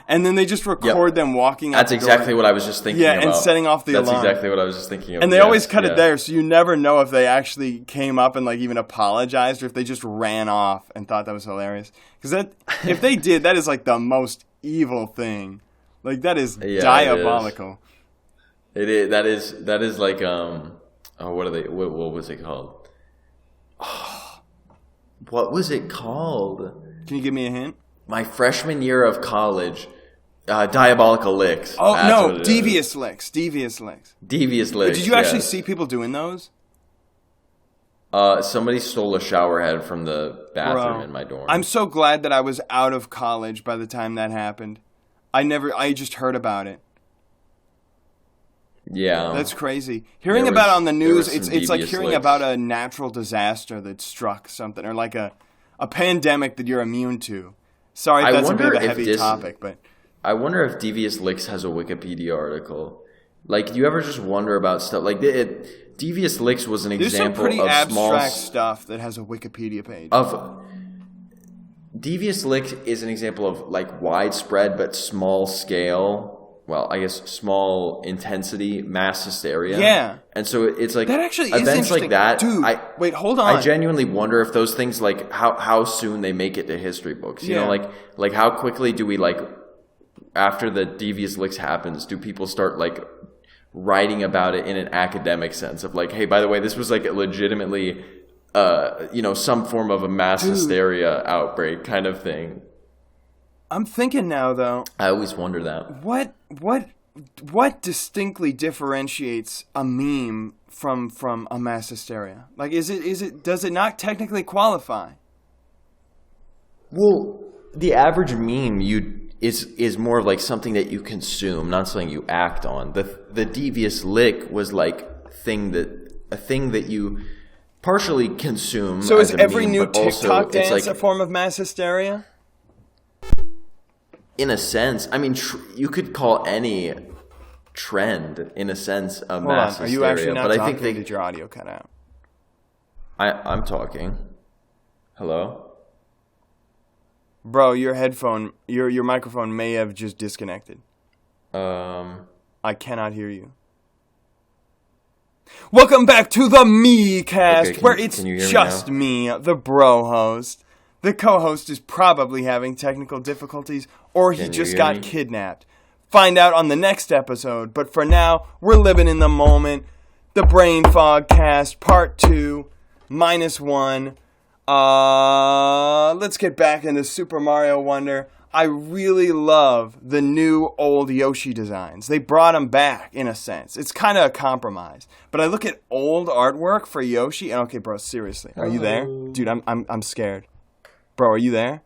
And then they just record them walking out. That's exactly what I was just thinking about. Yeah, and setting off the alarm. That's exactly what I was just thinking of. And they always cut it there, so you never know if they actually came up and like even apologized or if they just ran off and thought that was hilarious. Because if they did, that is like the most evil thing. Like that is diabolical. It is. That is like oh, what are they? What was it called? Oh, what was it called? Can you give me a hint? my freshman year of college, diabolical licks. Oh, That's no, what it devious is. licks. Devious licks. Devious licks. Did you actually see people doing those? Somebody stole a shower head from the bathroom in my dorm. I'm so glad that I was out of college by the time that happened. I just heard about it. Yeah. That's crazy. Hearing about it on the news, it's like hearing licks. about a natural disaster that struck something, or like a pandemic that you're immune to. Sorry if that's a bit of a heavy topic, but... I wonder if Devious Licks has a Wikipedia article. Like, do you ever just wonder about stuff? Like, Devious Licks was an example There's some pretty of abstract stuff that has a Wikipedia page. Devious Licks is an example of, like, widespread but small scale, well, I guess small intensity mass hysteria. Yeah. And so it's like that actually events is interesting. like that. Dude, wait, hold on. I genuinely wonder if those things, like, how soon they make it to history books. You know, like how quickly do we, like, after the Devious Licks happens, do people start, like, writing about it in an academic sense of, like, hey, by the way, this was, like, legitimately, some form of a mass hysteria outbreak kind of thing. I'm thinking now, though. I always wonder that. What distinctly differentiates a meme from a mass hysteria? Like, does it not technically qualify? Well, the average meme is more of like something that you consume, not something you act on. The Devious Lick was like a thing that you partially consume. So is as a every meme, new but also TikTok dance like, a form of mass hysteria? In a sense, I mean, you could call any trend, in a sense, a mass hysteria. Are you actually not but talking? I think Did your audio cut out? I'm talking. Hello? Bro, your microphone may have just disconnected. I cannot hear you. Welcome back to the MeCast, where it's just me, the bro host. The co-host is probably having technical difficulties, or he just got kidnapped. Find out on the next episode, but for now, we're living in the moment. The Brain Fog Cast, Part 2, -1. Let's get back into Super Mario Wonder. I really love the new old Yoshi designs. They brought them back, in a sense. It's kind of a compromise. But I look at old artwork for Yoshi, and okay, bro, seriously, are you there? Dude, I'm scared. Bro, are you there?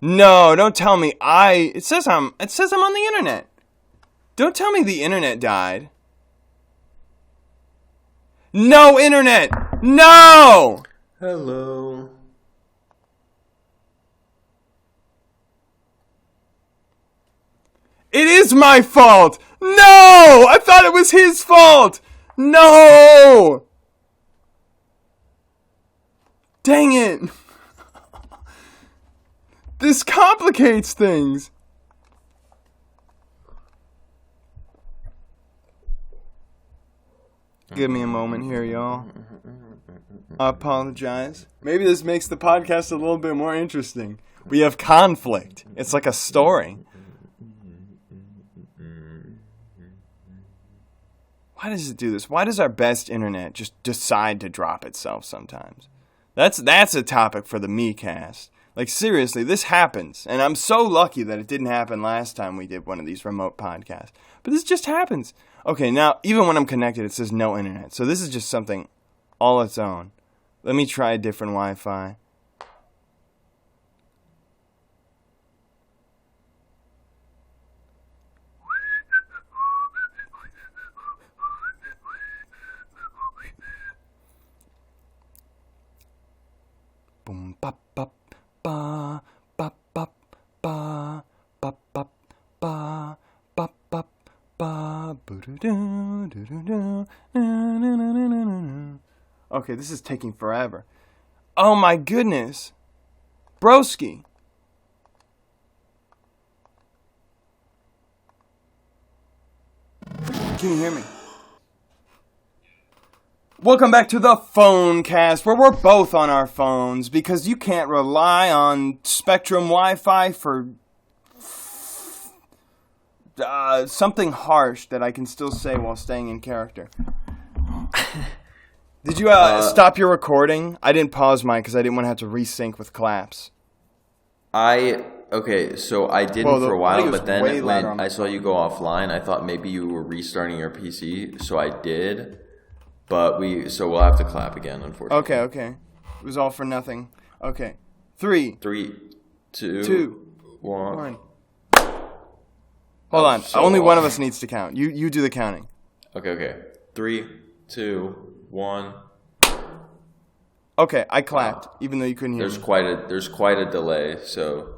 No, don't tell me it says I'm on the internet. Don't tell me the internet died. No internet! No! Hello. It is my fault! No! I thought it was his fault! No! Dang it! This complicates things. Give me a moment here, y'all. I apologize. Maybe this makes the podcast a little bit more interesting. We have conflict. It's like a story. Why does it do this? Why does our best internet just decide to drop itself sometimes? That's a topic for the MeCast. Like, seriously, this happens. And I'm so lucky that it didn't happen last time we did one of these remote podcasts. But this just happens. Okay, now, even when I'm connected, it says no internet. So this is just something all its own. Let me try a different Wi-Fi. Boom, bop, bop, ba, bop, bop, ba, bop, bop, ba, bop, bop, ba, boo-doo-doo, doo-doo-doo, na-na-na-na-na-na. Okay, this is taking forever. Oh my goodness. Broski. Can you hear me? Welcome back to the Phone Cast, where we're both on our phones because you can't rely on Spectrum Wi-Fi for something harsh that I can still say while staying in character. Did you stop your recording? I didn't pause mine because I didn't want to have to resync with claps. Okay, so I didn't Well, for a I while, think it was but then way louder when on my I saw you go offline, I thought maybe you were restarting your PC, so I did. But we'll have to clap again, unfortunately. Okay. It was all for nothing. Okay. 3, 3, 2, 2, 1. 1. Hold on. So Only one of off. us needs to count. You do the counting. Okay. 3, 2, 1. Okay, I clapped, even though you couldn't hear There's me. quite a delay, so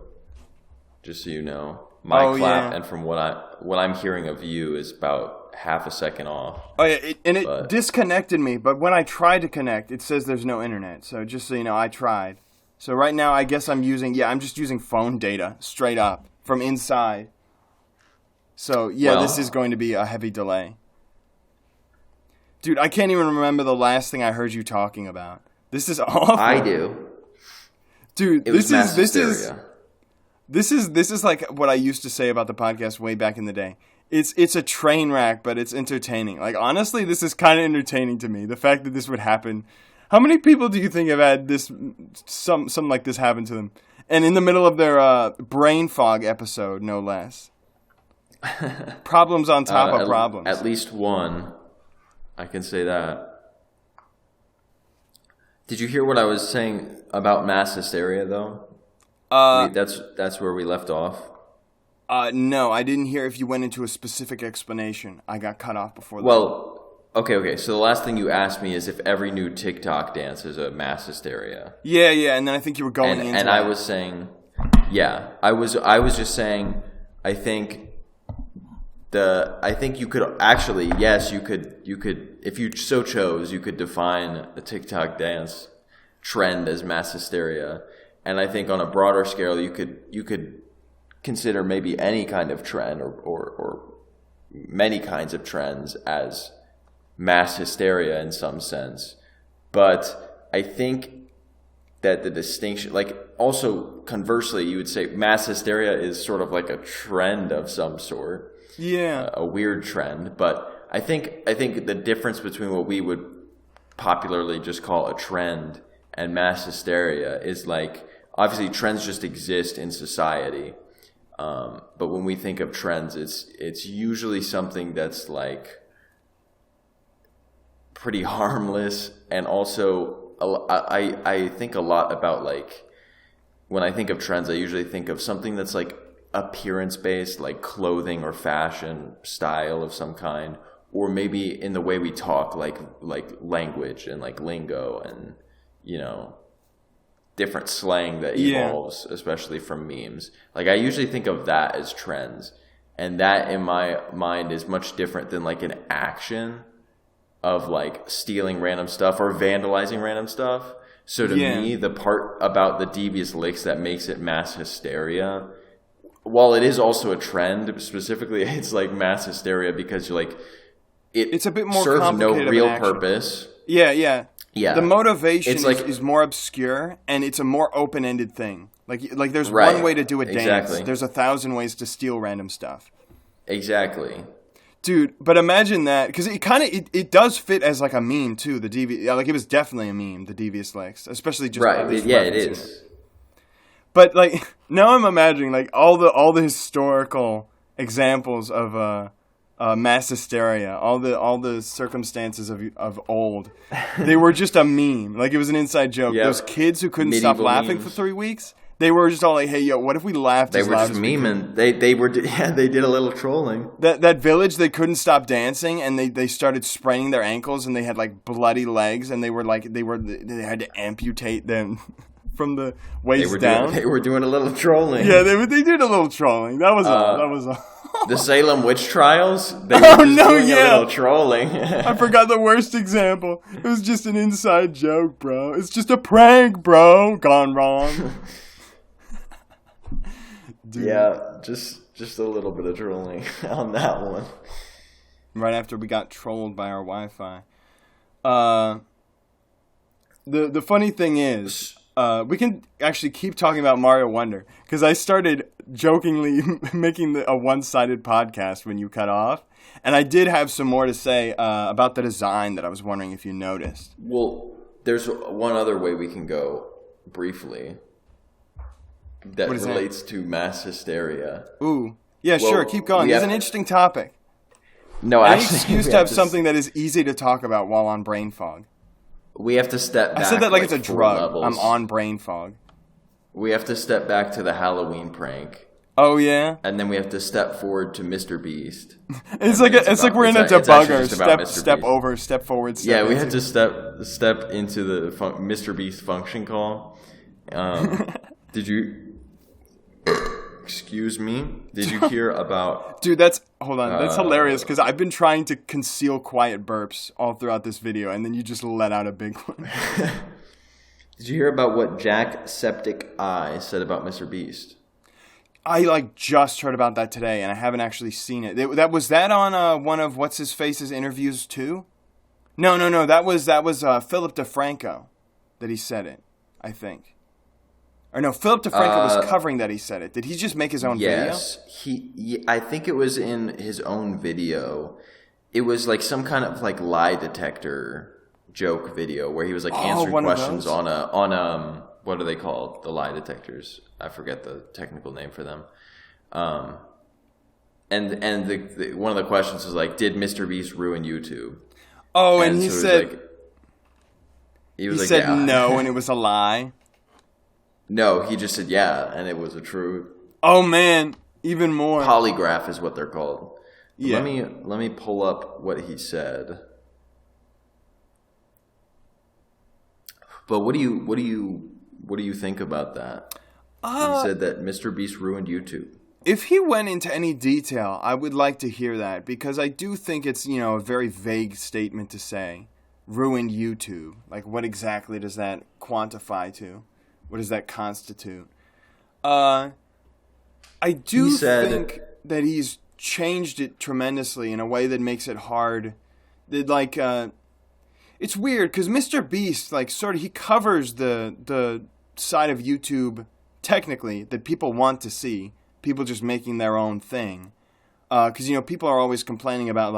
just so you know, my clap and from what I'm hearing of you is about half a second off. Oh yeah, it disconnected me, but when I tried to connect, it says there's no internet. So just so you know, I tried. So right now, I guess I'm just using phone data straight up from inside. So yeah, this is going to be a heavy delay. Dude, I can't even remember the last thing I heard you talking about. This is awful. I do. Dude, this is is like what I used to say about the podcast way back in the day. It's a train wreck, but it's entertaining. Like honestly, this is kind of entertaining to me. The fact that this would happen. How many people do you think have had this something like this happen to them? And in the middle of their brain fog episode, no less. Problems on top of problems. At least one. I can say that. Did you hear what I was saying about mass hysteria, though? That's where we left off. No, I didn't hear if you went into a specific explanation. I got cut off before that. Well, okay. So the last thing you asked me is if every new TikTok dance is a mass hysteria. Yeah, and then I think you were going into and that. I was saying, yeah, I was just saying, I think you could actually, yes, you could, if you so chose, you could define a TikTok dance trend as mass hysteria. And I think on a broader scale, you could consider maybe any kind of trend or many kinds of trends as mass hysteria in some sense. But I think that the distinction, like also conversely, you would say mass hysteria is sort of like a trend of some sort. Yeah. A weird trend. But I think the difference between what we would popularly just call a trend and mass hysteria is like, obviously trends just exist in society. But when we think of trends, it's usually something that's like pretty harmless. And also I think a lot about like, when I think of trends, I usually think of something that's like appearance based, like clothing or fashion style of some kind, or maybe in the way we talk, like language and like lingo and, different slang that evolves, especially from memes. Like I usually think of that as trends, and that in my mind is much different than like an action of like stealing random stuff or vandalizing random stuff. So to me, the part about the devious licks that makes it mass hysteria, while it is also a trend, specifically it's like mass hysteria because you're like, it's a bit more serves no real purpose. Yeah. The motivation is more obscure, and it's a more open-ended thing. Like there's one way to do a dance. Exactly. There's 1,000 ways to steal random stuff. Exactly. Dude, but imagine that, because it does fit as like a meme too. Like it was definitely a meme, the devious licks, especially just right. Yeah, it is. But like now, I'm imagining like all the historical examples of mass hysteria, all the circumstances of old. They were just a meme. Like it was an inside joke. Yep. Those kids who couldn't stop laughing for 3 weeks. They were just all like, "Hey, yo, what if we laughed?" They were just memeing. They did a little trolling. That village, they couldn't stop dancing, and they started spraining their ankles, and they had like bloody legs, and they had to amputate them from the waist down. They were doing a little trolling. Yeah, they did a little trolling. That was all. That was all. The Salem witch trials. They were just doing a little trolling. I forgot the worst example. It was just an inside joke, bro. It's just a prank, bro. Gone wrong. Dude. Yeah, just a little bit of trolling on that one. Right after we got trolled by our Wi-Fi. The funny thing is, we can actually keep talking about Mario Wonder, because I started jokingly making a one-sided podcast when you cut off, and I did have some more to say about the design that I was wondering if you noticed. Well, there's one other way we can go briefly. that relates to mass hysteria. Ooh. Yeah, sure. Keep going. It's an interesting topic. No, Any actually, excuse to have something that is easy to talk about while on brain fog. We have to step back. I said that like it's a drug. Levels. I'm on brain fog. We have to step back to the Halloween prank. Oh yeah. And then we have to step forward to MrBeast. It's like we're in a debugger. Step over, step forward. Step we had to step into the MrBeast function call. Did you? Excuse me. Did you hear about? Dude, hold on. That's hilarious because I've been trying to conceal quiet burps all throughout this video, and then you just let out a big one. Did you hear about what Jacksepticeye said about MrBeast? I just heard about that today, and I haven't actually seen it. Was that on one of what's his face's interviews too? No. That was Philip DeFranco that he said it. I think. Or no, Philip DeFranco was covering that he said it. Did he just make his own video? Yes, I think it was in his own video. It was like some kind of like lie detector joke video where he was like answering questions on what are they called? The lie detectors. I forget the technical name for them. And one of the questions was like, did MrBeast ruin YouTube? Oh, and he said he said yeah. No, and it was a lie. No, he just said yeah, and it was a true. Oh man, even more. Polygraph is what they're called. Yeah. Let me pull up what he said. But what do you think about that? He said that MrBeast ruined YouTube. If he went into any detail, I would like to hear that because I do think it's, a very vague statement to say. Ruined YouTube. Like, what exactly does that quantify to? What does that constitute? I do think that he's changed it tremendously in a way that makes it hard. It's weird because MrBeast, he covers the side of YouTube technically that people want to see. People just making their own thing. Because, people are always complaining about,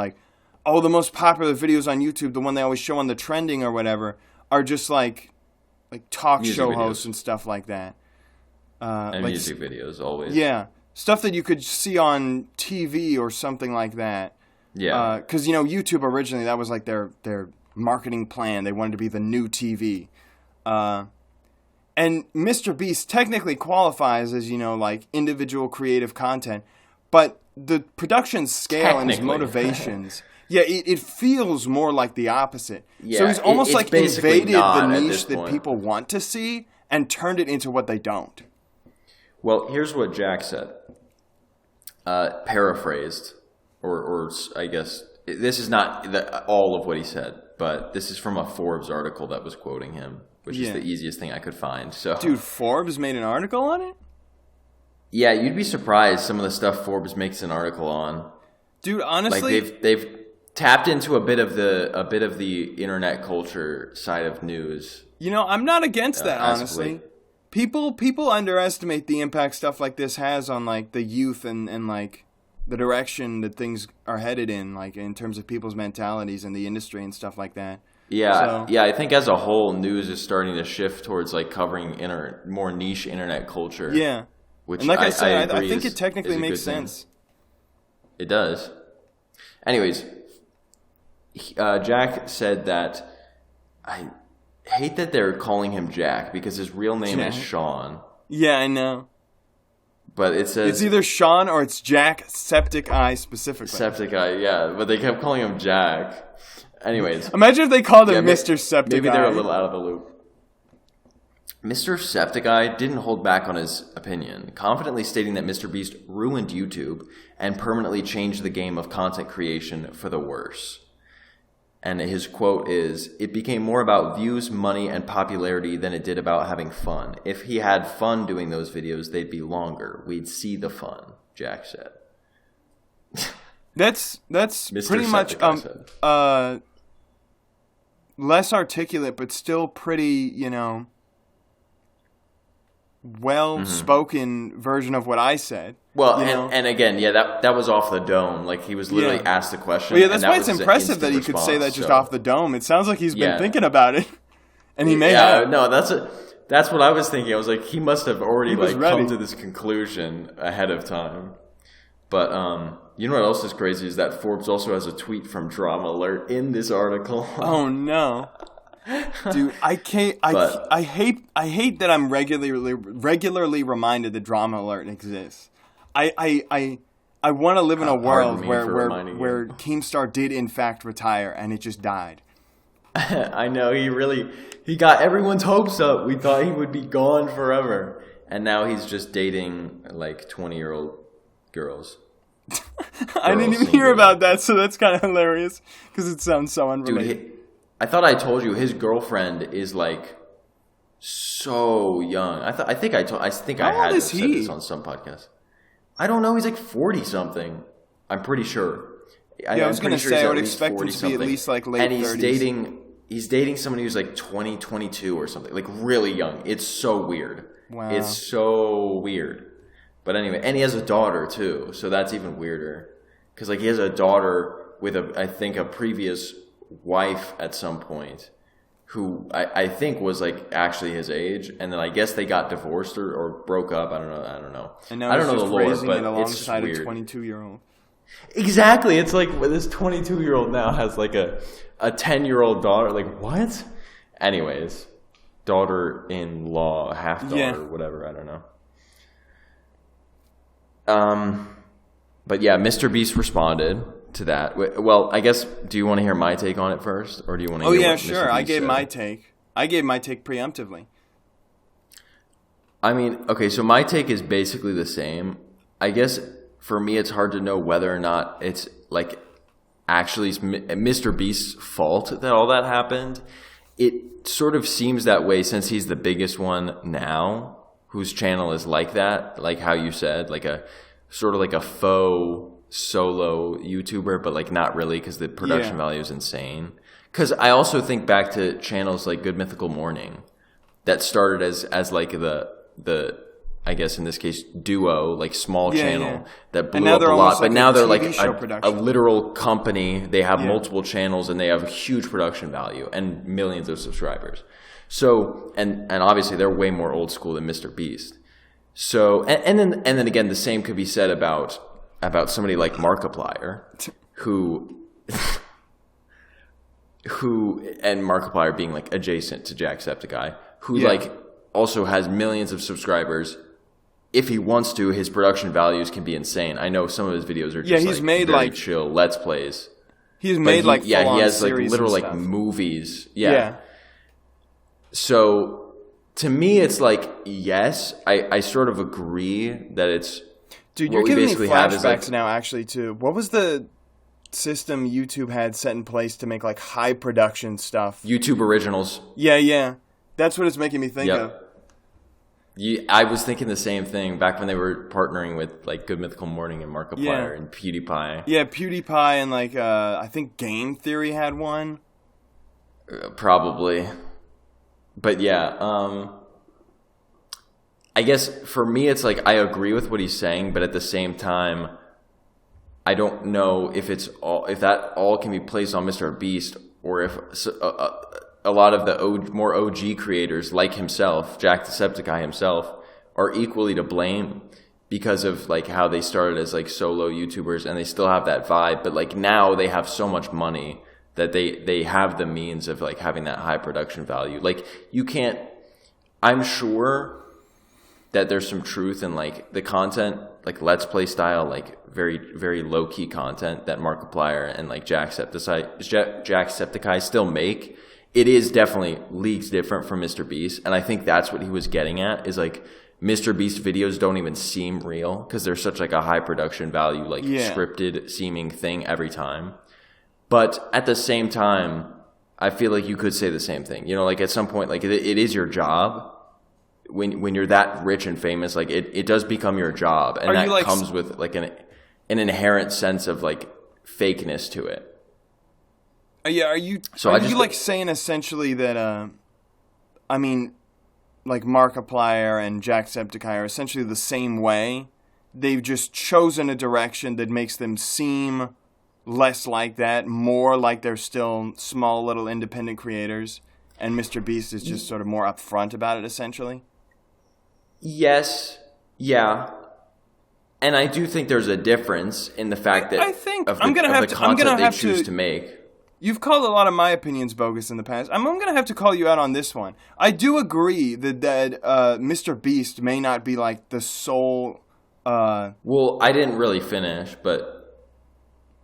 the most popular videos on YouTube, the one they always show on the trending or whatever, are just, like talk show hosts and stuff like that. And music videos, always. Yeah. Stuff that you could see on TV or something like that. Yeah. Because, YouTube originally, that was, their marketing plan. They wanted to be the new TV. And MrBeast technically qualifies as, individual creative content. But the production scale and his motivations... Yeah, it feels more like the opposite. Yeah, so he's almost invaded the niche that people want to see and turned it into what they don't. Well, here's what Jack said. Paraphrased, or I guess, this is not all of what he said, but this is from a Forbes article that was quoting him, which is the easiest thing I could find. So, dude, Forbes made an article on it? Yeah, you'd be surprised some of the stuff Forbes makes an article on. Dude, honestly... They've tapped into a bit of the internet culture side of news. I'm not against that, honestly. People underestimate the impact stuff like this has on the youth and the direction that things are headed in terms of people's mentalities and the industry and stuff like that. Yeah, I think as a whole, news is starting to shift towards covering more niche internet culture. Yeah, which and I said, I think it technically makes sense. It does. Anyways. Jack said that I hate that they're calling him Jack because his real name is Sean. Yeah, I know. But it says... It's either Sean or it's Jacksepticeye specifically. Jacksepticeye, yeah. But they kept calling him Jack. Anyways. Imagine if they called him Mr. Septiceye. Maybe they're a little out of the loop. MrSepticeye didn't hold back on his opinion, confidently stating that MrBeast ruined YouTube and permanently changed the game of content creation for the worse. And his quote is, "It became more about views, money, and popularity than it did about having fun. If he had fun doing those videos, they'd be longer. We'd see the fun," Jack said. That's pretty much less articulate, but still pretty, well-spoken version of what I said. Well, and again, that was off the dome. He was literally asked the question. Well, that's why it's impressive that he could say that just off the dome. It sounds like he's been thinking about it, and he may have. No, That's what I was thinking. I was like, he must have already like ready. come to this conclusion ahead of time. But you know what else is crazy is that Forbes also has a tweet from Drama Alert in this article. Oh no. Dude, I hate that I'm regularly reminded that Drama Alert exists. I want to live in a world where Keemstar did in fact retire and it just died. I know, he got everyone's hopes up. We thought he would be gone forever. And now he's just dating like 20-year-old girls. I didn't even hear about that, so that's kind of hilarious because it sounds so unrelated. Dude, I thought I told you his girlfriend is like so young. I think I had said this on some podcast. I don't know. He's like 40 something. I'm pretty sure. Yeah, I was going to say I would expect him to be at least like late 30s. And he's dating somebody who's like 20, 22 or something, like really young. It's so weird. Wow. It's so weird. But anyway, and he has a daughter too, so that's even weirder. Because like he has a daughter with I think a previous wife at some point, who I think was like actually his age, and then I guess they got divorced or broke up. I don't know. And now I don't know the lore, raising but it alongside it's a weird. 22-year-old. Exactly, it's like this 22-year-old now has like a 10-year-old daughter. Like what? Anyways, daughter-in-law, half daughter, whatever. I don't know. But yeah, MrBeast responded to that. Well, I guess, do you want to hear my take on it first, or do you want to? Oh hear yeah, what sure. MrBeast I gave said? my take. I gave my take preemptively. I mean, okay, so my take is basically the same. I guess for me, it's hard to know whether or not it's like actually MrBeast's fault that all that happened. It sort of seems that way since he's the biggest one now, whose channel is like that, like how you said, like a sort of like a faux solo YouTuber, but like not really because the production value is insane. Because I also think back to channels like Good Mythical Morning that started as like the I guess in this case duo, like small channel that blew up a lot, but now they're like a literal company. They have multiple channels and they have huge production value and millions of subscribers. So and obviously they're way more old school than MrBeast. So and then again, the same could be said about somebody like Markiplier, who and Markiplier being like adjacent to Jacksepticeye, who like also has millions of subscribers. If he wants to, his production values can be insane. I know some of his videos are just he's made very like chill Let's Plays. He's made like he has like literal like stuff. movies. Yeah. So to me, it's like, yes, I sort of agree that it's... Dude, you're giving me flashbacks now, actually, too. What was the system YouTube had set in place to make, like, high production stuff? YouTube Originals. Yeah. That's what it's making me think of. I was thinking the same thing back when they were partnering with, like, Good Mythical Morning and Markiplier and PewDiePie. Yeah, PewDiePie and, like, I think Game Theory had one. Probably. But yeah, I guess for me it's like I agree with what he's saying, but at the same time, I don't know if that all can be placed on MrBeast, or if a lot of the more OG creators like himself, Jacksepticeye himself, are equally to blame because of like how they started as like solo YouTubers and they still have that vibe, but like now they have so much money that they have the means of like having that high production value. Like you can't, I'm sure that there's some truth in like the content, like Let's Play style, like very, very low key content that Markiplier and like Jacksepticeye still make. It is definitely leagues different from MrBeast. And I think that's what he was getting at, is like MrBeast videos don't even seem real because they're such like a high production value, like scripted seeming thing every time. But at the same time, I feel like you could say the same thing. You know, like at some point, like it is your job. When you're that rich and famous, like it does become your job. And that like, comes with like an inherent sense of like fakeness to it. Yeah, are you like saying essentially that, I mean, like Markiplier and Jacksepticeye are essentially the same way? They've just chosen a direction that makes them seem less like that, more like they're still small little independent creators, and MrBeast is just sort of more upfront about it, essentially? Yes. Yeah. And I do think there's a difference in the fact that I think of the, I'm gonna of have the to. content I'm gonna they have choose to. to make. You've called a lot of my opinions bogus in the past. I'm going to have to call you out on this one. I do agree that MrBeast may not be like the sole. Well, I didn't really finish, but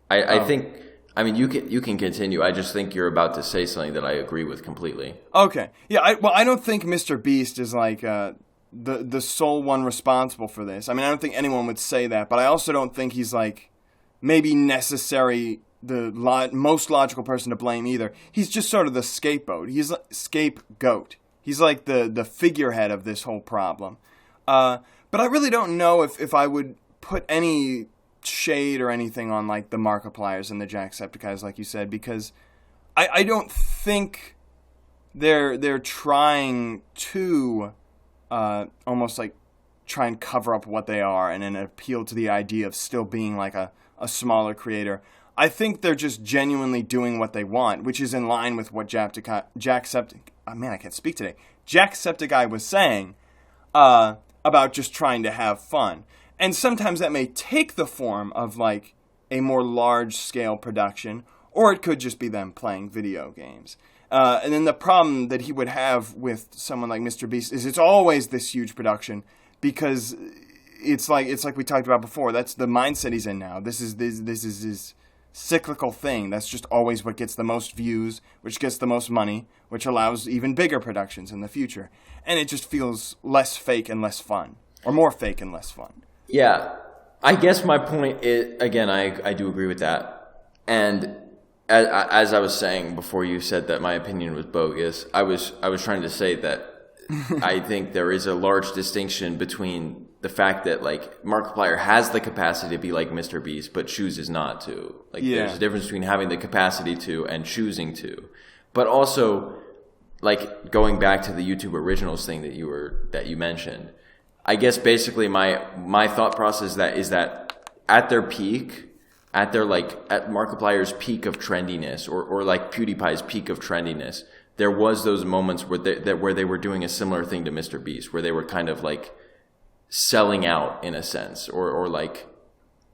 I think. I mean, you can continue. I just think you're about to say something that I agree with completely. Okay, yeah. I don't think MrBeast is like the sole one responsible for this. I mean, I don't think anyone would say that, but I also don't think he's like maybe necessary. The most logical person to blame either. He's just sort of the scapegoat. He's like scapegoat. He's like the figurehead of this whole problem. But I really don't know if I would put any shade or anything on like the Markipliers and the Jacksepticeyes, like you said, because I don't think they're trying to almost like try and cover up what they are and then appeal to the idea of still being like a smaller creator. I think they're just genuinely doing what they want, which is in line with what Jacksepticeye was saying about just trying to have fun. And sometimes that may take the form of like a more large-scale production, or it could just be them playing video games. And then the problem that he would have with someone like MrBeast is it's always this huge production because it's like we talked about before. That's the mindset he's in now. This is his cyclical thing. That's just always what gets the most views, which gets the most money, which allows even bigger productions in the future. And it just feels less fake and less fun, or more fake and less fun. Yeah, I guess my point is, again, I do agree with that. And as I was saying before you said that my opinion was bogus, I was trying to say that I think there is a large distinction between the fact that like Markiplier has the capacity to be like MrBeast, but chooses not to. Like there's a difference between having the capacity to and choosing to. But also, like going back to the YouTube Originals thing that you mentioned, I guess basically my thought process is that at their peak, at Markiplier's peak of trendiness, or like PewDiePie's peak of trendiness, there was those moments where they were doing a similar thing to MrBeast, where they were kind of like selling out in a sense, or like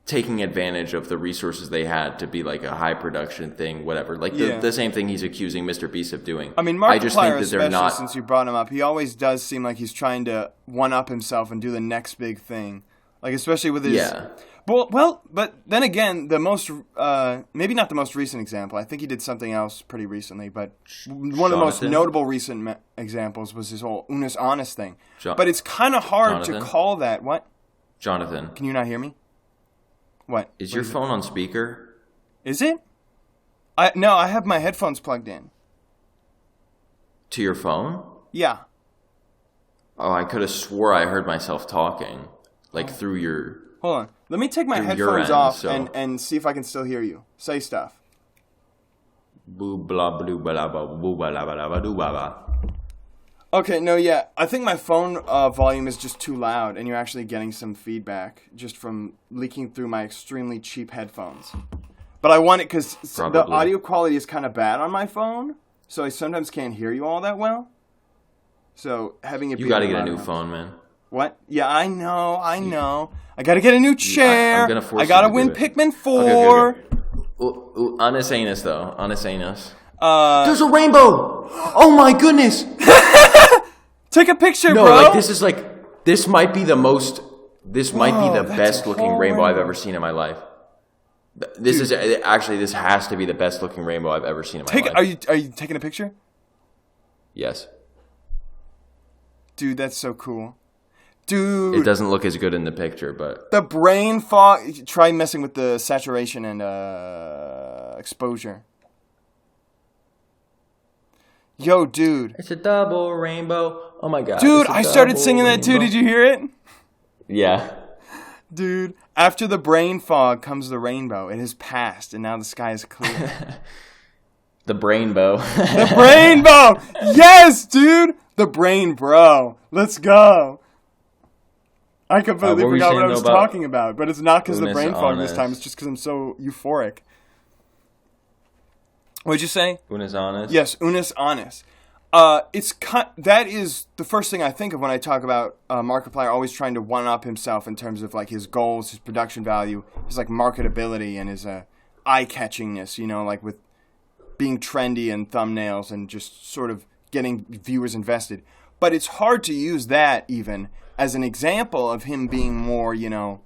taking advantage of the resources they had to be like a high production thing, whatever. Like the same thing he's accusing MrBeast of doing. I mean, Markiplier, especially since you brought him up, he always does seem like he's trying to one-up himself and do the next big thing. Like, especially with his... Yeah. Well, but then again, the most... maybe not the most recent example. I think he did something else pretty recently, but one of the most notable recent examples was his whole Unis Honest thing. But it's kind of hard to call that... What? Jonathan. Can you not hear me? What? Is your phone on speaker? Is it? No, I have my headphones plugged in. To your phone? Yeah. Oh, I could have swore I heard myself talking. Like through your... Hold on. Let me take my headphones off and see if I can still hear you. Say stuff. Okay, no, yeah. I think my phone volume is just too loud, and you're actually getting some feedback just from leaking through my extremely cheap headphones. But I want it because the audio quality is kind of bad on my phone, so I sometimes can't hear you all that well. So having it... You got to get a new phone, man. What? Yeah, I know. I got to get a new chair. I got to win Pikmin 4. Okay. Honest anus, though. Honest anus. There's a rainbow! Oh my goodness! Take a picture, no, bro! No, this might be the best looking rainbow I've ever seen in my life. This has to be the best looking rainbow I've ever seen in my life. Are you taking a picture? Yes. Dude, that's so cool. Dude. It doesn't look as good in the picture, but... The brain fog... Try messing with the saturation and exposure. Yo, dude. It's a double rainbow. Oh my god. Dude, I started singing that too. Did you hear it? Yeah. Dude, after the brain fog comes the rainbow. It has passed, and now the sky is clear. The brainbow. The brainbow! Yes, dude! The brain bro. Let's go. I completely forgot what I was talking about, but it's not because of the brain fog this time. It's just because I'm so euphoric. What'd you say? Unis Honest? Yes, Unis Honest. That is the first thing I think of when I talk about Markiplier always trying to one-up himself in terms of like his goals, his production value, his like marketability, and his eye-catchingness. You know, like with being trendy and thumbnails and just sort of getting viewers invested. But it's hard to use that even as an example of him being more, you know,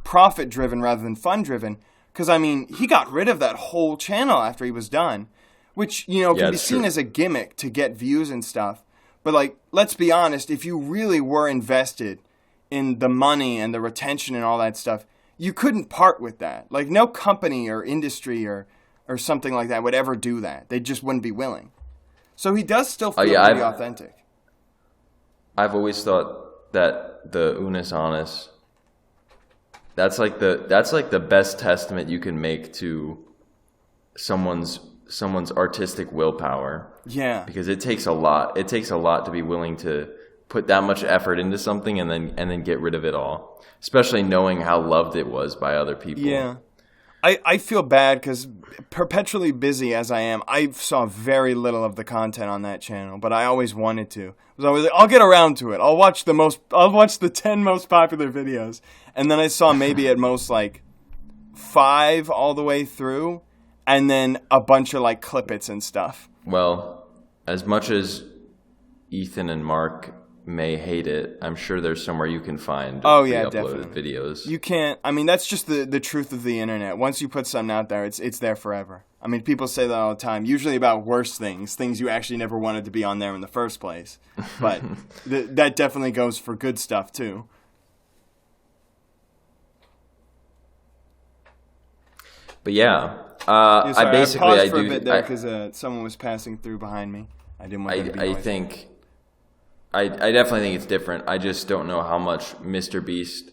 profit-driven rather than fun-driven. Because I mean, he got rid of that whole channel after he was done. Which, you know, can be seen as a gimmick to get views and stuff. But, like, let's be honest, if you really were invested in the money and the retention and all that stuff, you couldn't part with that. Like, no company or industry or something like that would ever do that. They just wouldn't be willing. So he does still feel pretty authentic. I've always thought that the Unus Annus, that's like the best testament you can make to someone's artistic willpower. Yeah. Because it takes a lot. It takes a lot to be willing to put that much effort into something and then get rid of it all. Especially knowing how loved it was by other people. Yeah. I feel bad because perpetually busy as I am, I saw very little of the content on that channel, but I always wanted to. I was always like, I'll get around to it. I'll watch the 10 most popular videos. And then I saw maybe at most like 5 all the way through. And then a bunch of like clippets and stuff. Well, as much as Ethan and Mark may hate it, I'm sure there's somewhere you can find uploaded videos. You can't. I mean, that's just the truth of the internet. Once you put something out there, it's there forever. I mean, people say that all the time. Usually about worse things you actually never wanted to be on there in the first place. But that definitely goes for good stuff too. But yeah. Sorry, I paused for a bit there because someone was passing through behind me. I didn't want to be noisy. I definitely think it's different. I just don't know how much MrBeast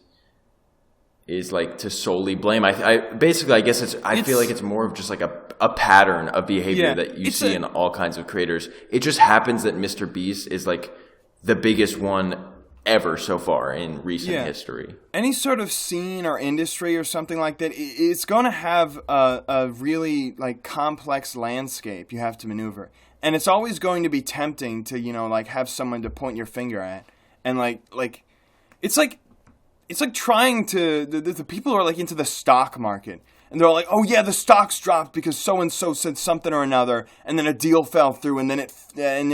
is like to solely blame. I guess I feel like it's more of just like a pattern of behavior that you see in all kinds of creators. It just happens that MrBeast is like the biggest one ever so far in recent history. Any sort of scene or industry or something like that, it's going to have a really like complex landscape you have to maneuver. And it's always going to be tempting to, you know, like have someone to point your finger at. And like it's like trying to the people who are like into the stock market. And they're all like, oh yeah, the stocks dropped because so-and-so said something or another, and then a deal fell through, and then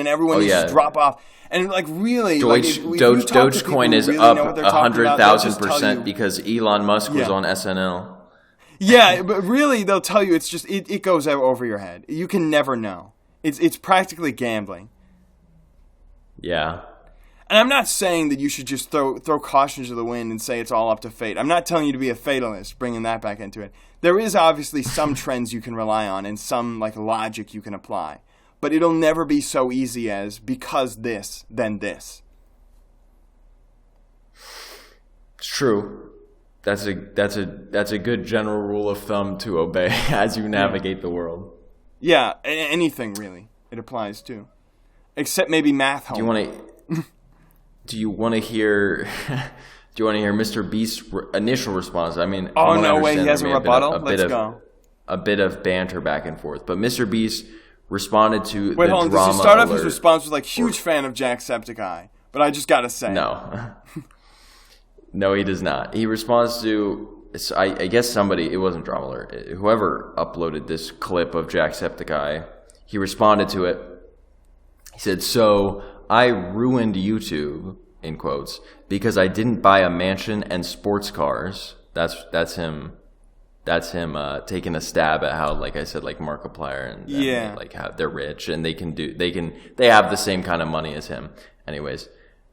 everyone needs to drop off. And like really, Dogecoin is up 100,000% because Elon Musk was on SNL. Yeah, but really, they'll tell you it's just it goes over your head. You can never know. It's practically gambling. Yeah. And I'm not saying that you should just throw caution to the wind and say it's all up to fate. I'm not telling you to be a fatalist, bringing that back into it. There is obviously some trends you can rely on and some like logic you can apply. But it'll never be so easy as because this, then this. It's true. That's a good general rule of thumb to obey as you navigate the world. Yeah, anything really. It applies to. Except maybe math homework. Do you want to hear MrBeast's initial response? I mean, oh no way, he has a rebuttal. Let's go. A bit of banter back and forth, but MrBeast responded to Wait, hold on. Does he start off his response with like huge fan of Jacksepticeye? But I just gotta say, no, no, he does not. He responds to I guess somebody. It wasn't Drama Alert. Whoever uploaded this clip of Jacksepticeye, he responded to it. He said, "So I ruined YouTube in quotes because I didn't buy a mansion and sports cars." That's him. That's him taking a stab at how, like I said, like Markiplier and like how they're rich and they have the same kind of money as him. Anyways,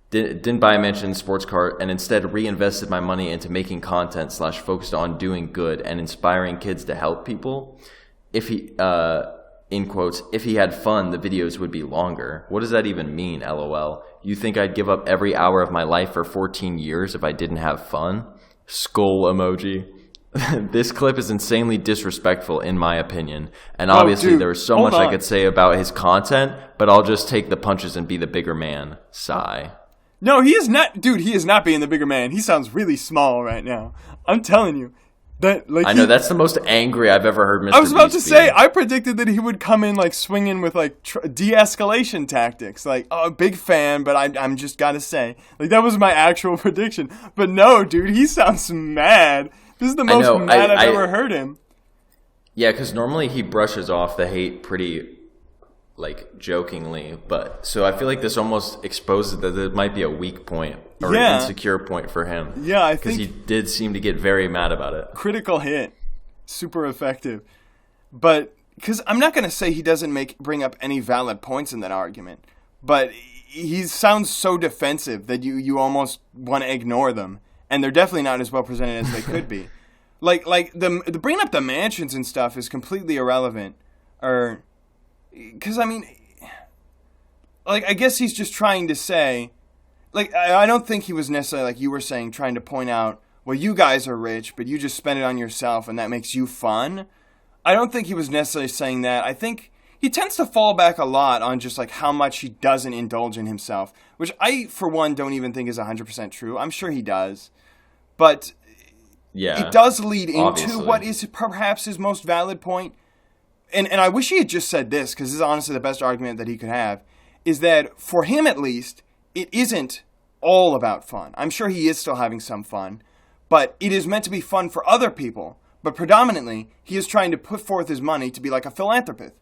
didn't buy a mansion, sports car, and instead reinvested my money into making content / focused on doing good and inspiring kids to help people. If he in quotes, if he had fun, the videos would be longer. What does that even mean? LOL. You think I'd give up every hour of my life for 14 years if I didn't have fun? Skull emoji. This clip is insanely disrespectful in my opinion. And obviously there is so much I could say about his content, but I'll just take the punches and be the bigger man. Sigh. No, he is not. Dude, he is not being the bigger man. He sounds really small right now. I'm telling you. That like I know that's the most angry I've ever heard Mr. I was about Beast to say, be. I predicted that he would come in like swinging with like de-escalation tactics. Like, oh, big fan, but I'm just gotta say, like that was my actual prediction. But no, dude, he sounds mad. This is the most mad I've ever heard him. Yeah, because normally he brushes off the hate pretty, like, jokingly. But so I feel like this almost exposes that it might be a weak point or an insecure point for him. Yeah, I think because he did seem to get very mad about it. Critical hit, super effective. But because I'm not gonna say he doesn't bring up any valid points in that argument, but he sounds so defensive that you almost want to ignore them, and they're definitely not as well presented as they could be. Like the bringing up the mansions and stuff is completely irrelevant, or because I mean, like I guess he's just trying to say, like I don't think he was necessarily like you were saying trying to point out, well, you guys are rich, but you just spend it on yourself, and that makes you fun. I don't think he was necessarily saying that. I think he tends to fall back a lot on just like how much he doesn't indulge in himself, which I, for one, don't even think is 100% true. I'm sure he does, but. Yeah, it does lead into what is perhaps his most valid point. And I wish he had just said this, because this is honestly the best argument that he could have, is that for him at least, it isn't all about fun. I'm sure he is still having some fun, but it is meant to be fun for other people. But predominantly, he is trying to put forth his money to be like a philanthropist.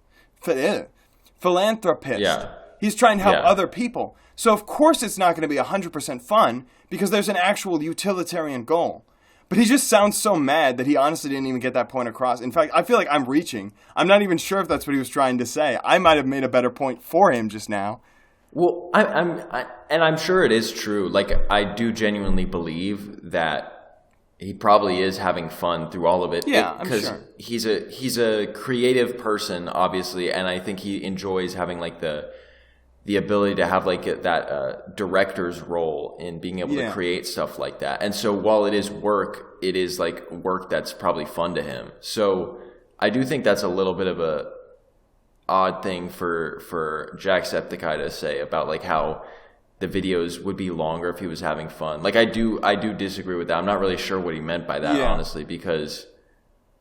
Yeah. He's trying to help other people. So of course it's not going to be 100% fun, because there's an actual utilitarian goal. But he just sounds so mad that he honestly didn't even get that point across. In fact, I feel like I'm reaching. I'm not even sure if that's what he was trying to say. I might have made a better point for him just now. Well, I'm sure it is true. Like, I do genuinely believe that he probably is having fun through all of it. Yeah, I'm sure. Because he's a creative person, obviously, and I think he enjoys having like the ability to have like that director's role in being able to create stuff like that. And so while it is work, it is like work that's probably fun to him. So I do think that's a little bit of a odd thing for Jacksepticeye to say about like how the videos would be longer if he was having fun. Like I do disagree with that. I'm not really sure what he meant by that, honestly, because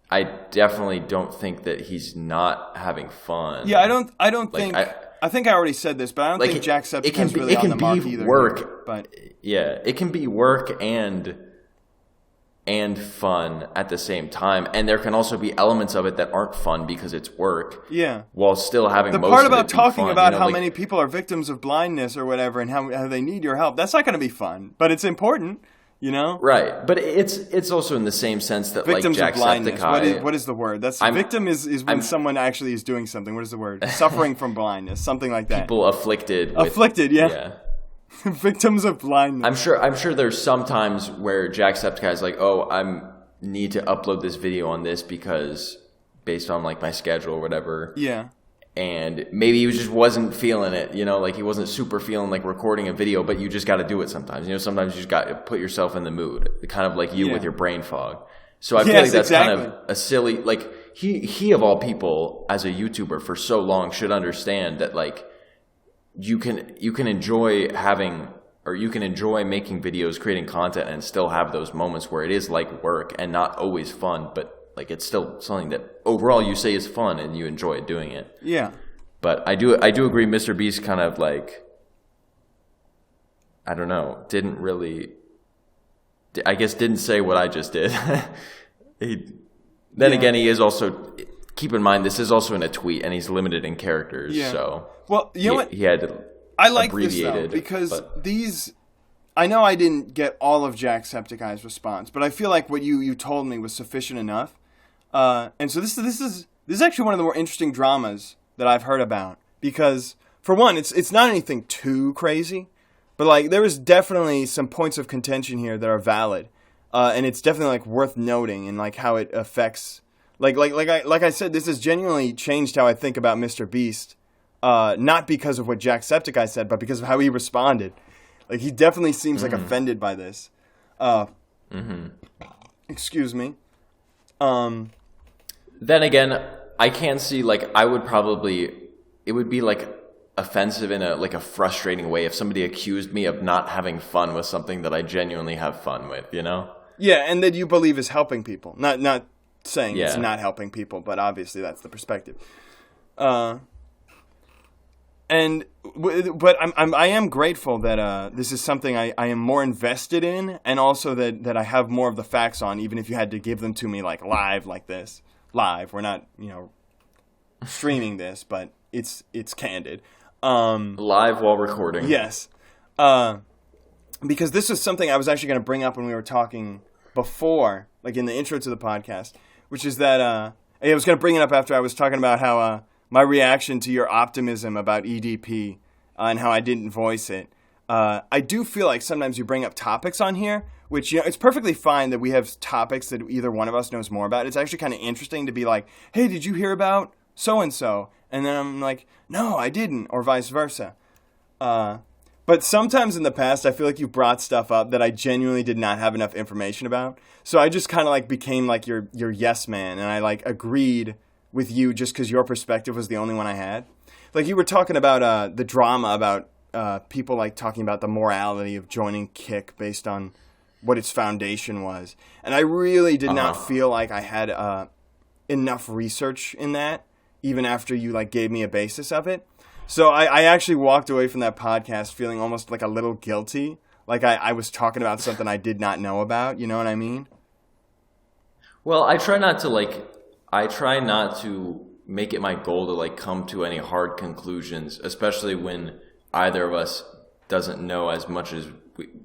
I definitely don't think that he's not having fun. Yeah, I don't think I think I already said this, but I don't think Jacksepticeye is really on the mark either. Work, but yeah, it can be work and fun at the same time, and there can also be elements of it that aren't fun because it's work. Yeah, while still having the most part of about it be talking fun, about how many people are victims of blindness or whatever, and how they need your help. That's not going to be fun, but it's important. You know? Right. But it's also in the same sense that victims like Jacksepticeye. What is the word? Victim is when someone actually is doing something. What is the word? Suffering from blindness. Something like that. People afflicted. Yeah. Victims of blindness. I'm sure there's some times where Jacksepticeye is like, oh, I need to upload this video on this because based on like my schedule or whatever. Yeah. And maybe he just wasn't feeling it, you know, like he wasn't super feeling like recording a video, but you just got to do it sometimes. You know, sometimes you just got to put yourself in the mood, kind of like you with your brain fog. So I feel like that's kind of a silly, like he of all people as a YouTuber for so long should understand that like you can enjoy making videos, creating content, and still have those moments where it is like work and not always fun, but like it's still something that overall you say is fun and you enjoy doing it. Yeah. But I do agree MrBeast kind of like, I don't know, didn't say what I just did. Again, he is also, keep in mind, this is also in a tweet and he's limited in characters. Yeah. So well, you know what? He had to I like this though, because these, I know I didn't get all of Jacksepticeye's response, but I feel like what you told me was sufficient enough. And so this is actually one of the more interesting dramas that I've heard about, because for one, it's not anything too crazy, but like there is definitely some points of contention here that are valid, and it's definitely like worth noting and like how it affects, like I said, this has genuinely changed how I think about MrBeast, not because of what Jacksepticeye said, but because of how he responded. Like he definitely seems like offended by this. Excuse me. Then again, I can see like it would be like offensive in a frustrating way if somebody accused me of not having fun with something that I genuinely have fun with, you know? Yeah, and that you believe is helping people. Not saying it's Yeah. not helping people, but obviously that's the perspective. But I am grateful that this is something I am more invested in, and also that I have more of the facts on, even if you had to give them to me like live like this. Live. We're not, streaming this, but it's candid. Live while recording. Yes. Because this was something I was actually going to bring up when we were talking before, like in the intro to the podcast, which is that I was going to bring it up after I was talking about how my reaction to your optimism about EDP and how I didn't voice it. I do feel like sometimes you bring up topics on here, which, it's perfectly fine that we have topics that either one of us knows more about. It's actually kind of interesting to be like, hey, did you hear about so-and-so? And then I'm like, no, I didn't, or vice versa. But sometimes in the past, I feel like you brought stuff up that I genuinely did not have enough information about. So I just kind of like became like your yes man, and I like agreed with you just because your perspective was the only one I had. Like you were talking about the drama about people like talking about the morality of joining Kick based on what its foundation was. And I really did not feel like I had enough research in that, even after you like gave me a basis of it. So I actually walked away from that podcast feeling almost like a little guilty. Like I was talking about something I did not know about. You know what I mean? Well, I try not to make it my goal to like come to any hard conclusions, especially when either of us doesn't know as much as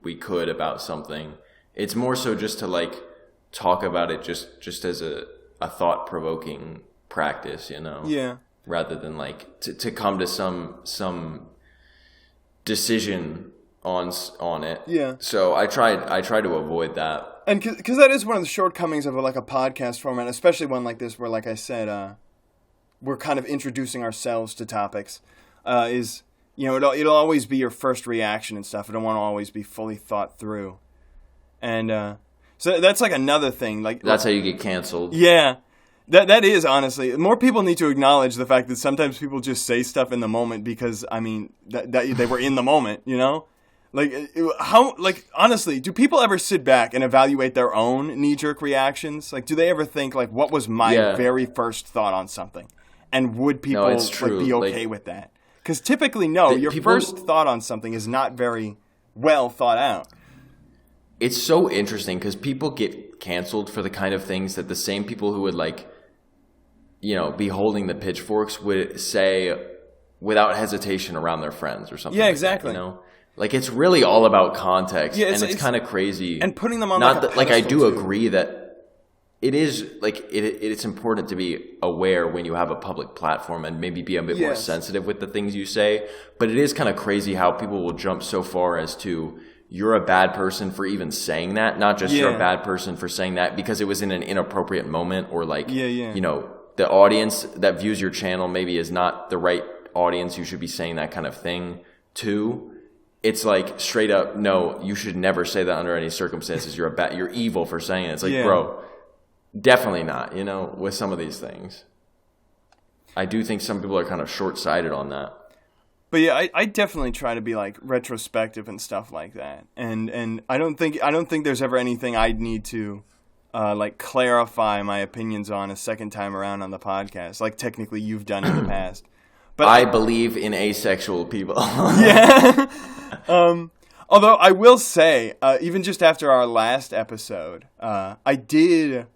we could about something. It's more so just to like talk about it just as a thought-provoking practice, Yeah. Rather than like to come to some decision on it. Yeah. So I try to avoid that. And because that is one of the shortcomings of like a podcast format, especially one like this where, like I said, we're kind of introducing ourselves to topics, is, it'll always be your first reaction and stuff. It don't want to always be fully thought through. And so that's like another thing. Like that's how you get canceled. Yeah. That is, honestly, more people need to acknowledge the fact that sometimes people just say stuff in the moment because, that they were in the moment, Like, honestly, do people ever sit back and evaluate their own knee-jerk reactions? Like, do they ever think, like, what was my very first thought on something? And would people be okay with that? Because typically, no, your first thought on something is not very well thought out. It's so interesting because people get canceled for the kind of things that the same people who would, like, be holding the pitchforks would say without hesitation around their friends or something. Yeah, like exactly. That, Like, it's really all about context, and it's kind of crazy. And putting them on I do agree that it is, like, it's important to be aware when you have a public platform and maybe be a bit more sensitive with the things you say. But it is kind of crazy how people will jump so far as to, you're a bad person for even saying that, not just you're a bad person for saying that because it was in an inappropriate moment, or like, the audience that views your channel maybe is not the right audience you should be saying that kind of thing to. It's like straight up, no, you should never say that under any circumstances. You're evil for saying it. It's like, bro, definitely not, with some of these things. I do think some people are kind of short-sighted on that. But yeah, I definitely try to be like retrospective and stuff like that. And I don't think there's ever anything I'd need to like clarify my opinions on a second time around on the podcast, like technically you've done in the past. But I believe in asexual people. Yeah. Although I will say, even just after our last episode, I did,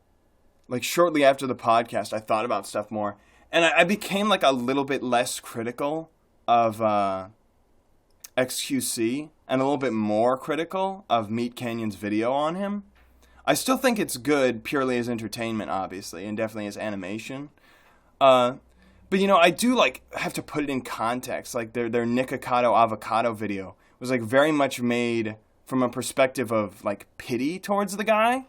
like shortly after the podcast, I thought about stuff more, and I became like a little bit less critical of XQC and a little bit more critical of Meat Canyon's video on him. I still think it's good purely as entertainment, obviously, and definitely as animation. But, I do, like, have to put it in context. Like, their Nikocado Avocado video was, like, very much made from a perspective of, like, pity towards the guy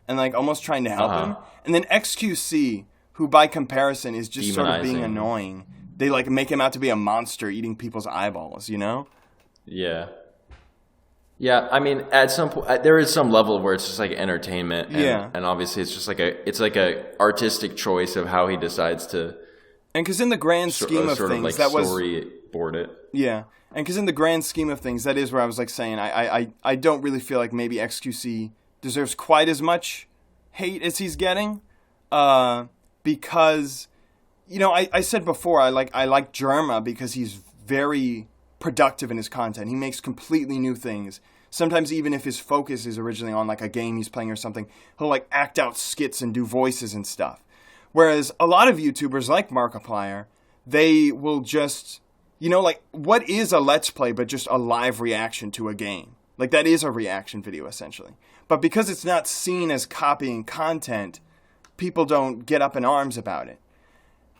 and, like, almost trying to help him. And then XQC, who, by comparison, is just sort of being annoying. They, like, make him out to be a monster eating people's eyeballs, Yeah. Yeah, I mean, at some point, there is some level where it's just like entertainment, and obviously it's just like a artistic choice of how he decides to. And because in the grand scheme of things, like that was storyboard it. Yeah, and because in the grand scheme of things, that is where I was like saying I don't really feel like maybe XQC deserves quite as much hate as he's getting, because, you know, I said before, I like Jerma because he's very productive in his content. He makes completely new things. Sometimes even if his focus is originally on like a game he's playing or something, he'll like act out skits and do voices and stuff. Whereas a lot of YouTubers like Markiplier, they will just, you know, like, what is a Let's Play but just a live reaction to a game? Like, that is a reaction video, essentially. But because it's not seen as copying content, people don't get up in arms about it.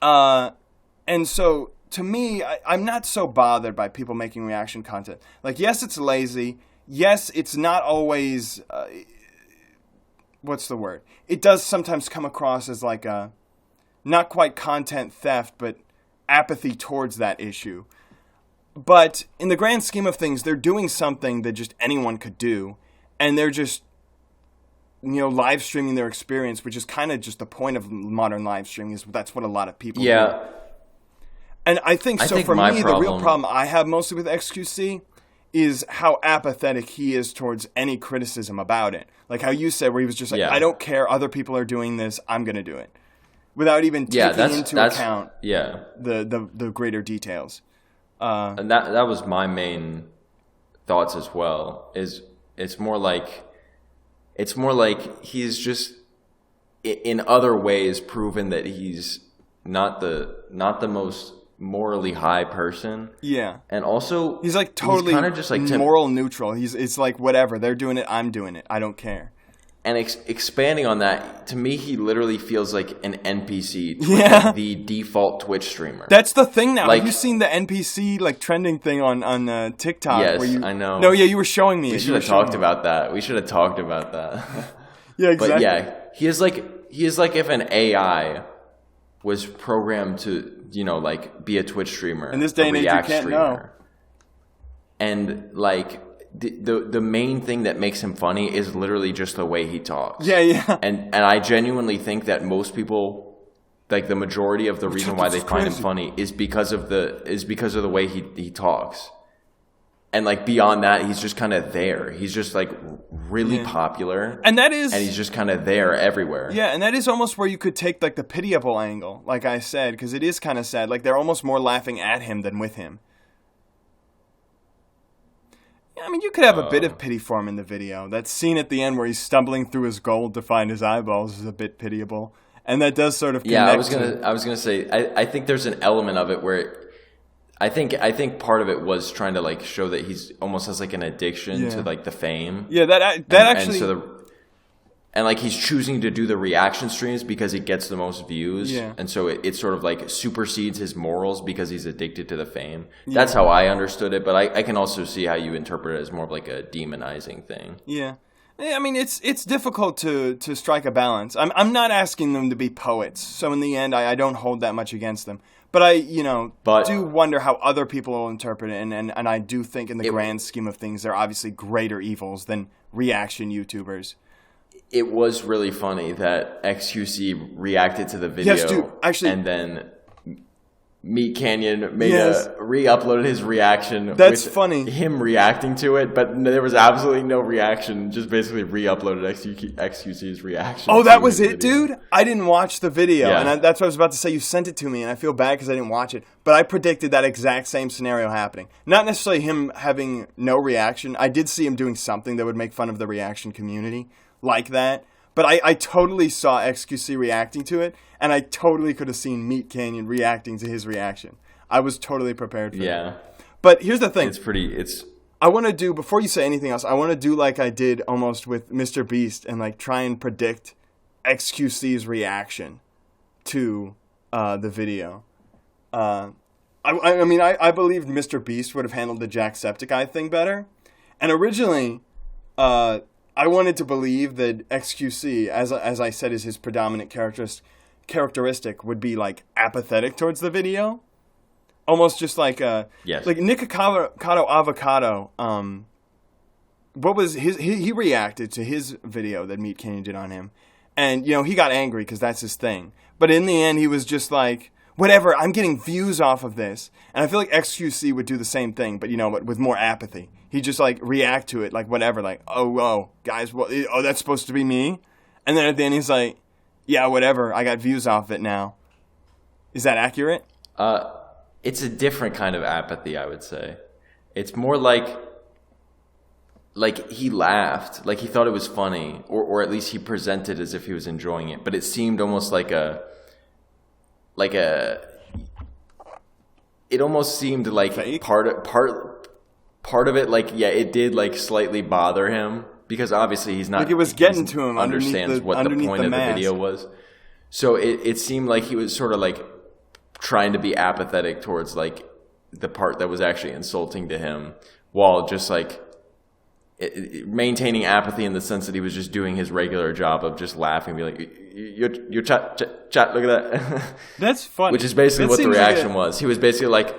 And so, to me, I'm not so bothered by people making reaction content. Like, yes, it's lazy. Yes, it's not always, what's the word? It does sometimes come across as like a, not quite content theft, but apathy towards that issue. But in the grand scheme of things, they're doing something that just anyone could do. And they're just, you know, live streaming their experience, which is kind of just the point of modern live streaming, is that's what a lot of people do. And I think for me, the real problem I have mostly with XQC is how apathetic he is towards any criticism about it. Like how you said, where he was just like, I don't care, other people are doing this, I'm going to do it. Without even taking into account the greater details. And that was my main thoughts as well. It's more like he's just in other ways proven that he's not the most morally high person. Yeah. And also he's like totally kind of just like moral neutral. It's like whatever, they're doing it, I'm doing it. I don't care. And expanding on that, to me, he literally feels like an NPC, like the default Twitch streamer. That's the thing now. Like, have you seen the NPC like trending thing on TikTok? Yes, where I know. No, yeah, you were showing me. We should have talked about that. Yeah, exactly. But yeah, he is like if an AI was programmed to, you know, like be a Twitch streamer, in this day and age, you can't know. And like. The main thing that makes him funny is literally just the way he talks. Yeah. And I genuinely think that most people, like the majority of the reason why they find him funny is because of the way he talks. And like beyond that, he's just kind of there. He's just like really popular. And he's just kind of there everywhere. Yeah, and that is almost where you could take like the pitiable angle, like I said, because it is kind of sad. Like they're almost more laughing at him than with him. I mean, you could have a bit of pity for him in the video. That scene at the end where he's stumbling through his gold to find his eyeballs is a bit pitiable, and that does sort of connect. Yeah, I was gonna say, I think there's an element of it where, I think part of it was trying to like show that he's almost has like an addiction to like the fame. Yeah, and like he's choosing to do the reaction streams because it gets the most views. Yeah. And so it sort of like supersedes his morals because he's addicted to the fame. Yeah. That's how I understood it, but I can also see how you interpret it as more of like a demonizing thing. Yeah. I mean, it's difficult to strike a balance. I'm not asking them to be poets, so in the end, I don't hold that much against them. But I do wonder how other people will interpret it, and I do think in the grand scheme of things, there are obviously greater evils than reaction YouTubers. It was really funny that XQC reacted to the video. Yes, dude. Actually, and then Meat Canyon re-uploaded his reaction. That's funny. Him reacting to it, but there was absolutely no reaction. Just basically re-uploaded XQC's reaction. Oh, that was it, dude? I didn't watch the video, and that's what I was about to say. You sent it to me, and I feel bad because I didn't watch it. But I predicted that exact same scenario happening. Not necessarily him having no reaction. I did see him doing something that would make fun of the reaction community. Like that, but I totally saw XQC reacting to it, and I totally could have seen Meat Canyon reacting to his reaction. I was totally prepared for that. Yeah. But here's the thing. I want to do, before you say anything else, I want to do like I did almost with MrBeast and like try and predict XQC's reaction to the video. I mean, I believed MrBeast would have handled the Jacksepticeye thing better. And originally, I wanted to believe that XQC, as I said, is his predominant characteristic, would be like apathetic towards the video, almost just like like Nikocado Avocado. What was his? He reacted to his video that Meat Canyon did on him, and he got angry because that's his thing. But in the end, he was just like, whatever, I'm getting views off of this. And I feel like XQC would do the same thing, but, but with more apathy. He'd just, like, react to it, like, whatever, like, oh, guys, that's supposed to be me? And then at the end he's like, yeah, whatever, I got views off it now. Is that accurate? It's a different kind of apathy, I would say. It's more like he laughed, like he thought it was funny, or at least he presented as if he was enjoying it. But it seemed almost it almost seemed like fake? part of it, like, yeah, it did like slightly bother him because obviously he's not, like it was getting to him, understands what the point of the video was. So it seemed like he was sort of like trying to be apathetic towards like the part that was actually insulting to him, while just like maintaining apathy in the sense that he was just doing his regular job of just laughing, be like, your chat, look at that. That's funny. Which is basically what the reaction was. He was basically like,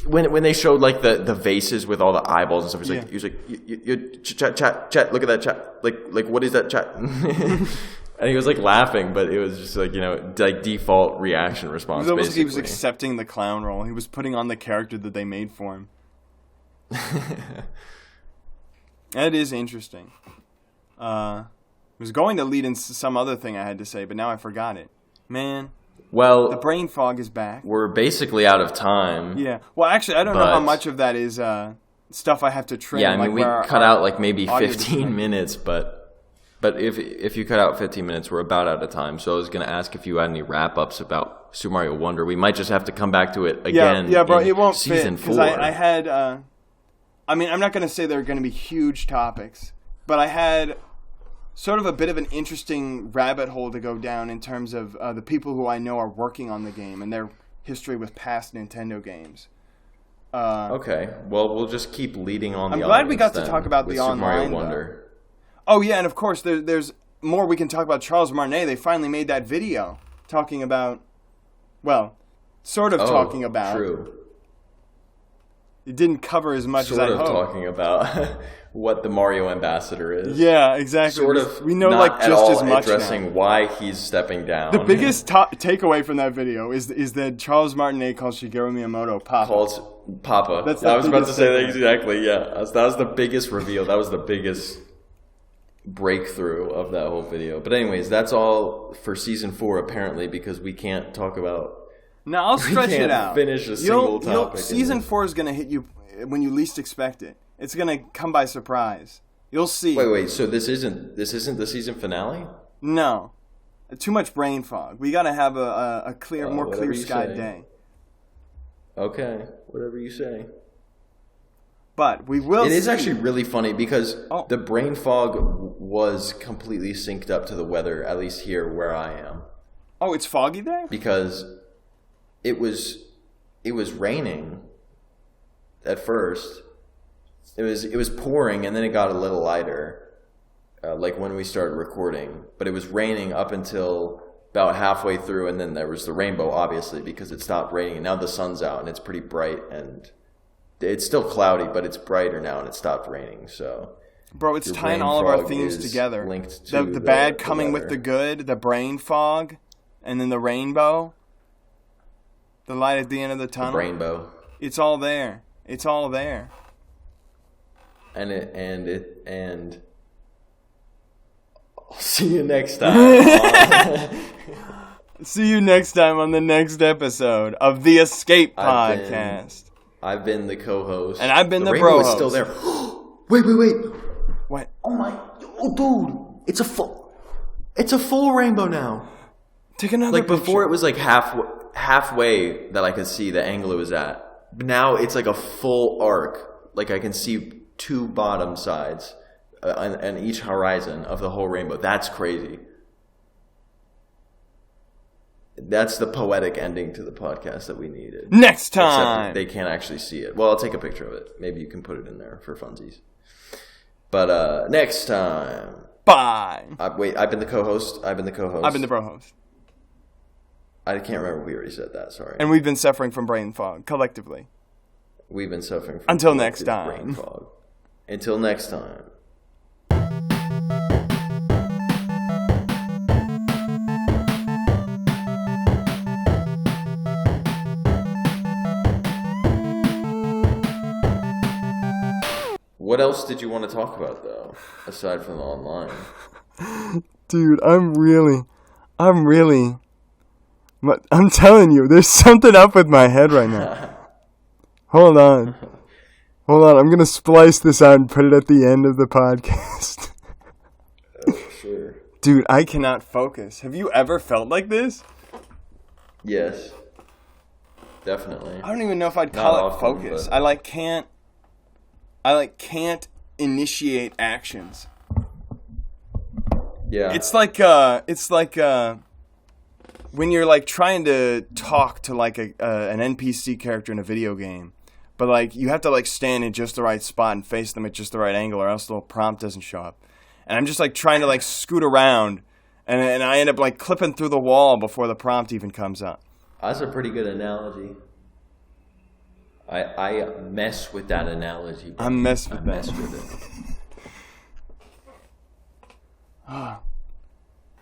when they showed like the vases with all the eyeballs and stuff, he was like, you chat, look at that chat, like what is that chat? And he was like laughing, but it was just like, like default reaction response. It was almost like he was accepting the clown role. He was putting on the character that they made for him. That is interesting. It was going to lead into some other thing I had to say, but now I forgot it. Man. Well, the brain fog is back. We're basically out of time. Yeah. Well, actually, I don't know how much of that is stuff I have to trim. Yeah, I mean, like we cut out like maybe 15 minutes, but if you cut out 15 minutes, we're about out of time. So I was going to ask if you had any wrap-ups about Super Mario Wonder. We might just have to come back to it again. Yeah, bro, it won't season fit, 4. I had, I mean, I'm not going to say there are going to be huge topics, but I had sort of a bit of an interesting rabbit hole to go down in terms of the people who I know are working on the game and their history with past Nintendo games. Okay, well, we'll just keep leading on. I'm glad we got to talk about the Super online. Mario Wonder. Oh yeah, and of course there's more we can talk about. Charles Martinet. They finally made that video talking about, well, sort of talking about. True. It didn't cover as much as I hoped. Sort of talking about what the Mario ambassador is. Yeah, exactly. Sort of. We know not like at just all as much addressing now. why he's stepping down. The biggest takeaway from that video is that Charles Martinet calls Shigeru Miyamoto Papa. Calls Papa. That's I was about to say that thing. exactly. Yeah, that was the biggest reveal. That was the biggest breakthrough of that whole video. But anyways, that's all for season 4 apparently, because we can't talk about. No, I'll stretch it out. Finish a single topic. Season 4 is going to hit you when you least expect it. It's going to come by surprise. You'll see. Wait. So this isn't the season finale? No, too much brain fog. We got to have a clear, more clear skied day. Okay, whatever you say. But we will. It is actually really funny because the brain fog was completely synced up to the weather, at least here where I am. Oh, it's foggy there? Because it was raining at first. It was pouring and then it got a little lighter, like when we started recording. But it was raining up until about halfway through, and then there was the rainbow, obviously, because it stopped raining. And now the sun's out and it's pretty bright, and it's still cloudy, but it's brighter now and it stopped raining. So, bro, it's tying all of our themes together. Linked to the bad coming with the good, the brain fog, and then the rainbow, the light at the end of the tunnel. The rainbow. It's all there. It's all there. And I'll see you next time. See you next time on the next episode of the Escape Podcast. I've been the co-host. And I've been the bro host. Is Still there. Wait. What? Oh, dude. It's a full rainbow now. Take another Like before picture. it was like halfway that I could see the angle it was at. But now it's like a full arc. Like I can see 2 bottom sides on each horizon of the whole rainbow. That's crazy. That's the poetic ending to the podcast that we needed. Next time! Except they can't actually see it. Well, I'll take a picture of it. Maybe you can put it in there for funsies. But next time. Bye! Wait, I've been the co-host. I've been the bro host. I can't remember if we already said that, sorry. And we've been suffering from brain fog, collectively. We've been suffering from Until next time. brain fog. Until next time. What else did you want to talk about, though, aside from the online? Dude, I'm telling you, there's something up with my head right now. Hold on. I'm going to splice this out and put it at the end of the podcast. Oh, sure. Dude, I cannot focus. Have you ever felt like this? Yes. Definitely. I don't even know if I'd call it focus. But... I can't initiate actions. Yeah. It's like when you're like trying to talk to like an NPC character in a video game, but like you have to like stand in just the right spot and face them at just the right angle, or else the little prompt doesn't show up. And I'm just like trying to like scoot around, and I end up like clipping through the wall before the prompt even comes up. That's a pretty good analogy. I mess with that analogy. I mess with it.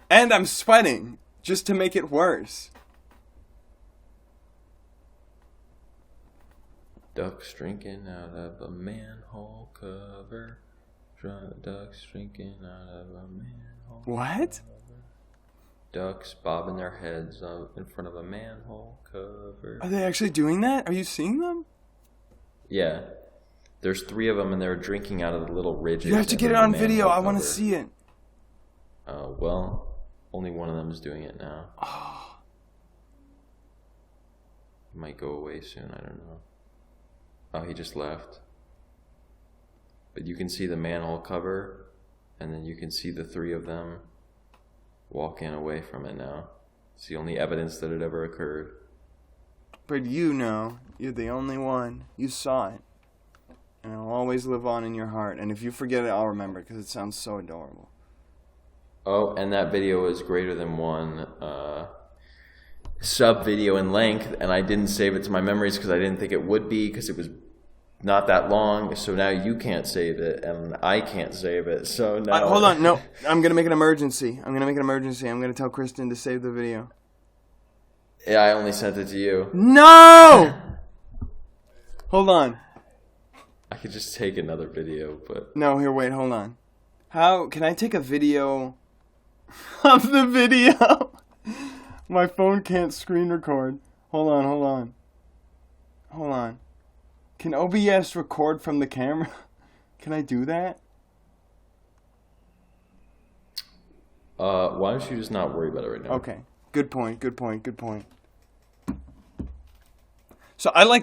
And I'm sweating just to make it worse. Ducks drinking out of a manhole cover. Ducks drinking out of a manhole. What? Cover. Ducks bobbing their heads up in front of a manhole cover. Are they actually doing that? Are you seeing them? Yeah. There's 3 of them, and they're drinking out of the little ridges. You have to get it on video. I want to see it. Well, only one of them is doing it now. Oh. He might go away soon. I don't know. Oh, he just left. But you can see the manhole cover, and then you can see the 3 of them walking away from it now. It's the only evidence that it ever occurred. But you know, you're the only one. You saw it. And it'll always live on in your heart. And if you forget it, I'll remember, because it sounds so adorable. Oh, and that video is greater than 1 sub-video in length, and I didn't save it to my memories because I didn't think it would be, because it was not that long, so now you can't save it, and I can't save it, so now... Hold on, no. I'm going to make an emergency. I'm going to tell Kristen to save the video. Yeah, I only sent it to you. No! Hold on. I could just take another video, but... No, here, wait, hold on. How can I take a video of the video? My phone can't screen record. Hold on. Can OBS record from the camera? Can I do that? Why don't you just not worry about it right now? Okay. Good point. So I like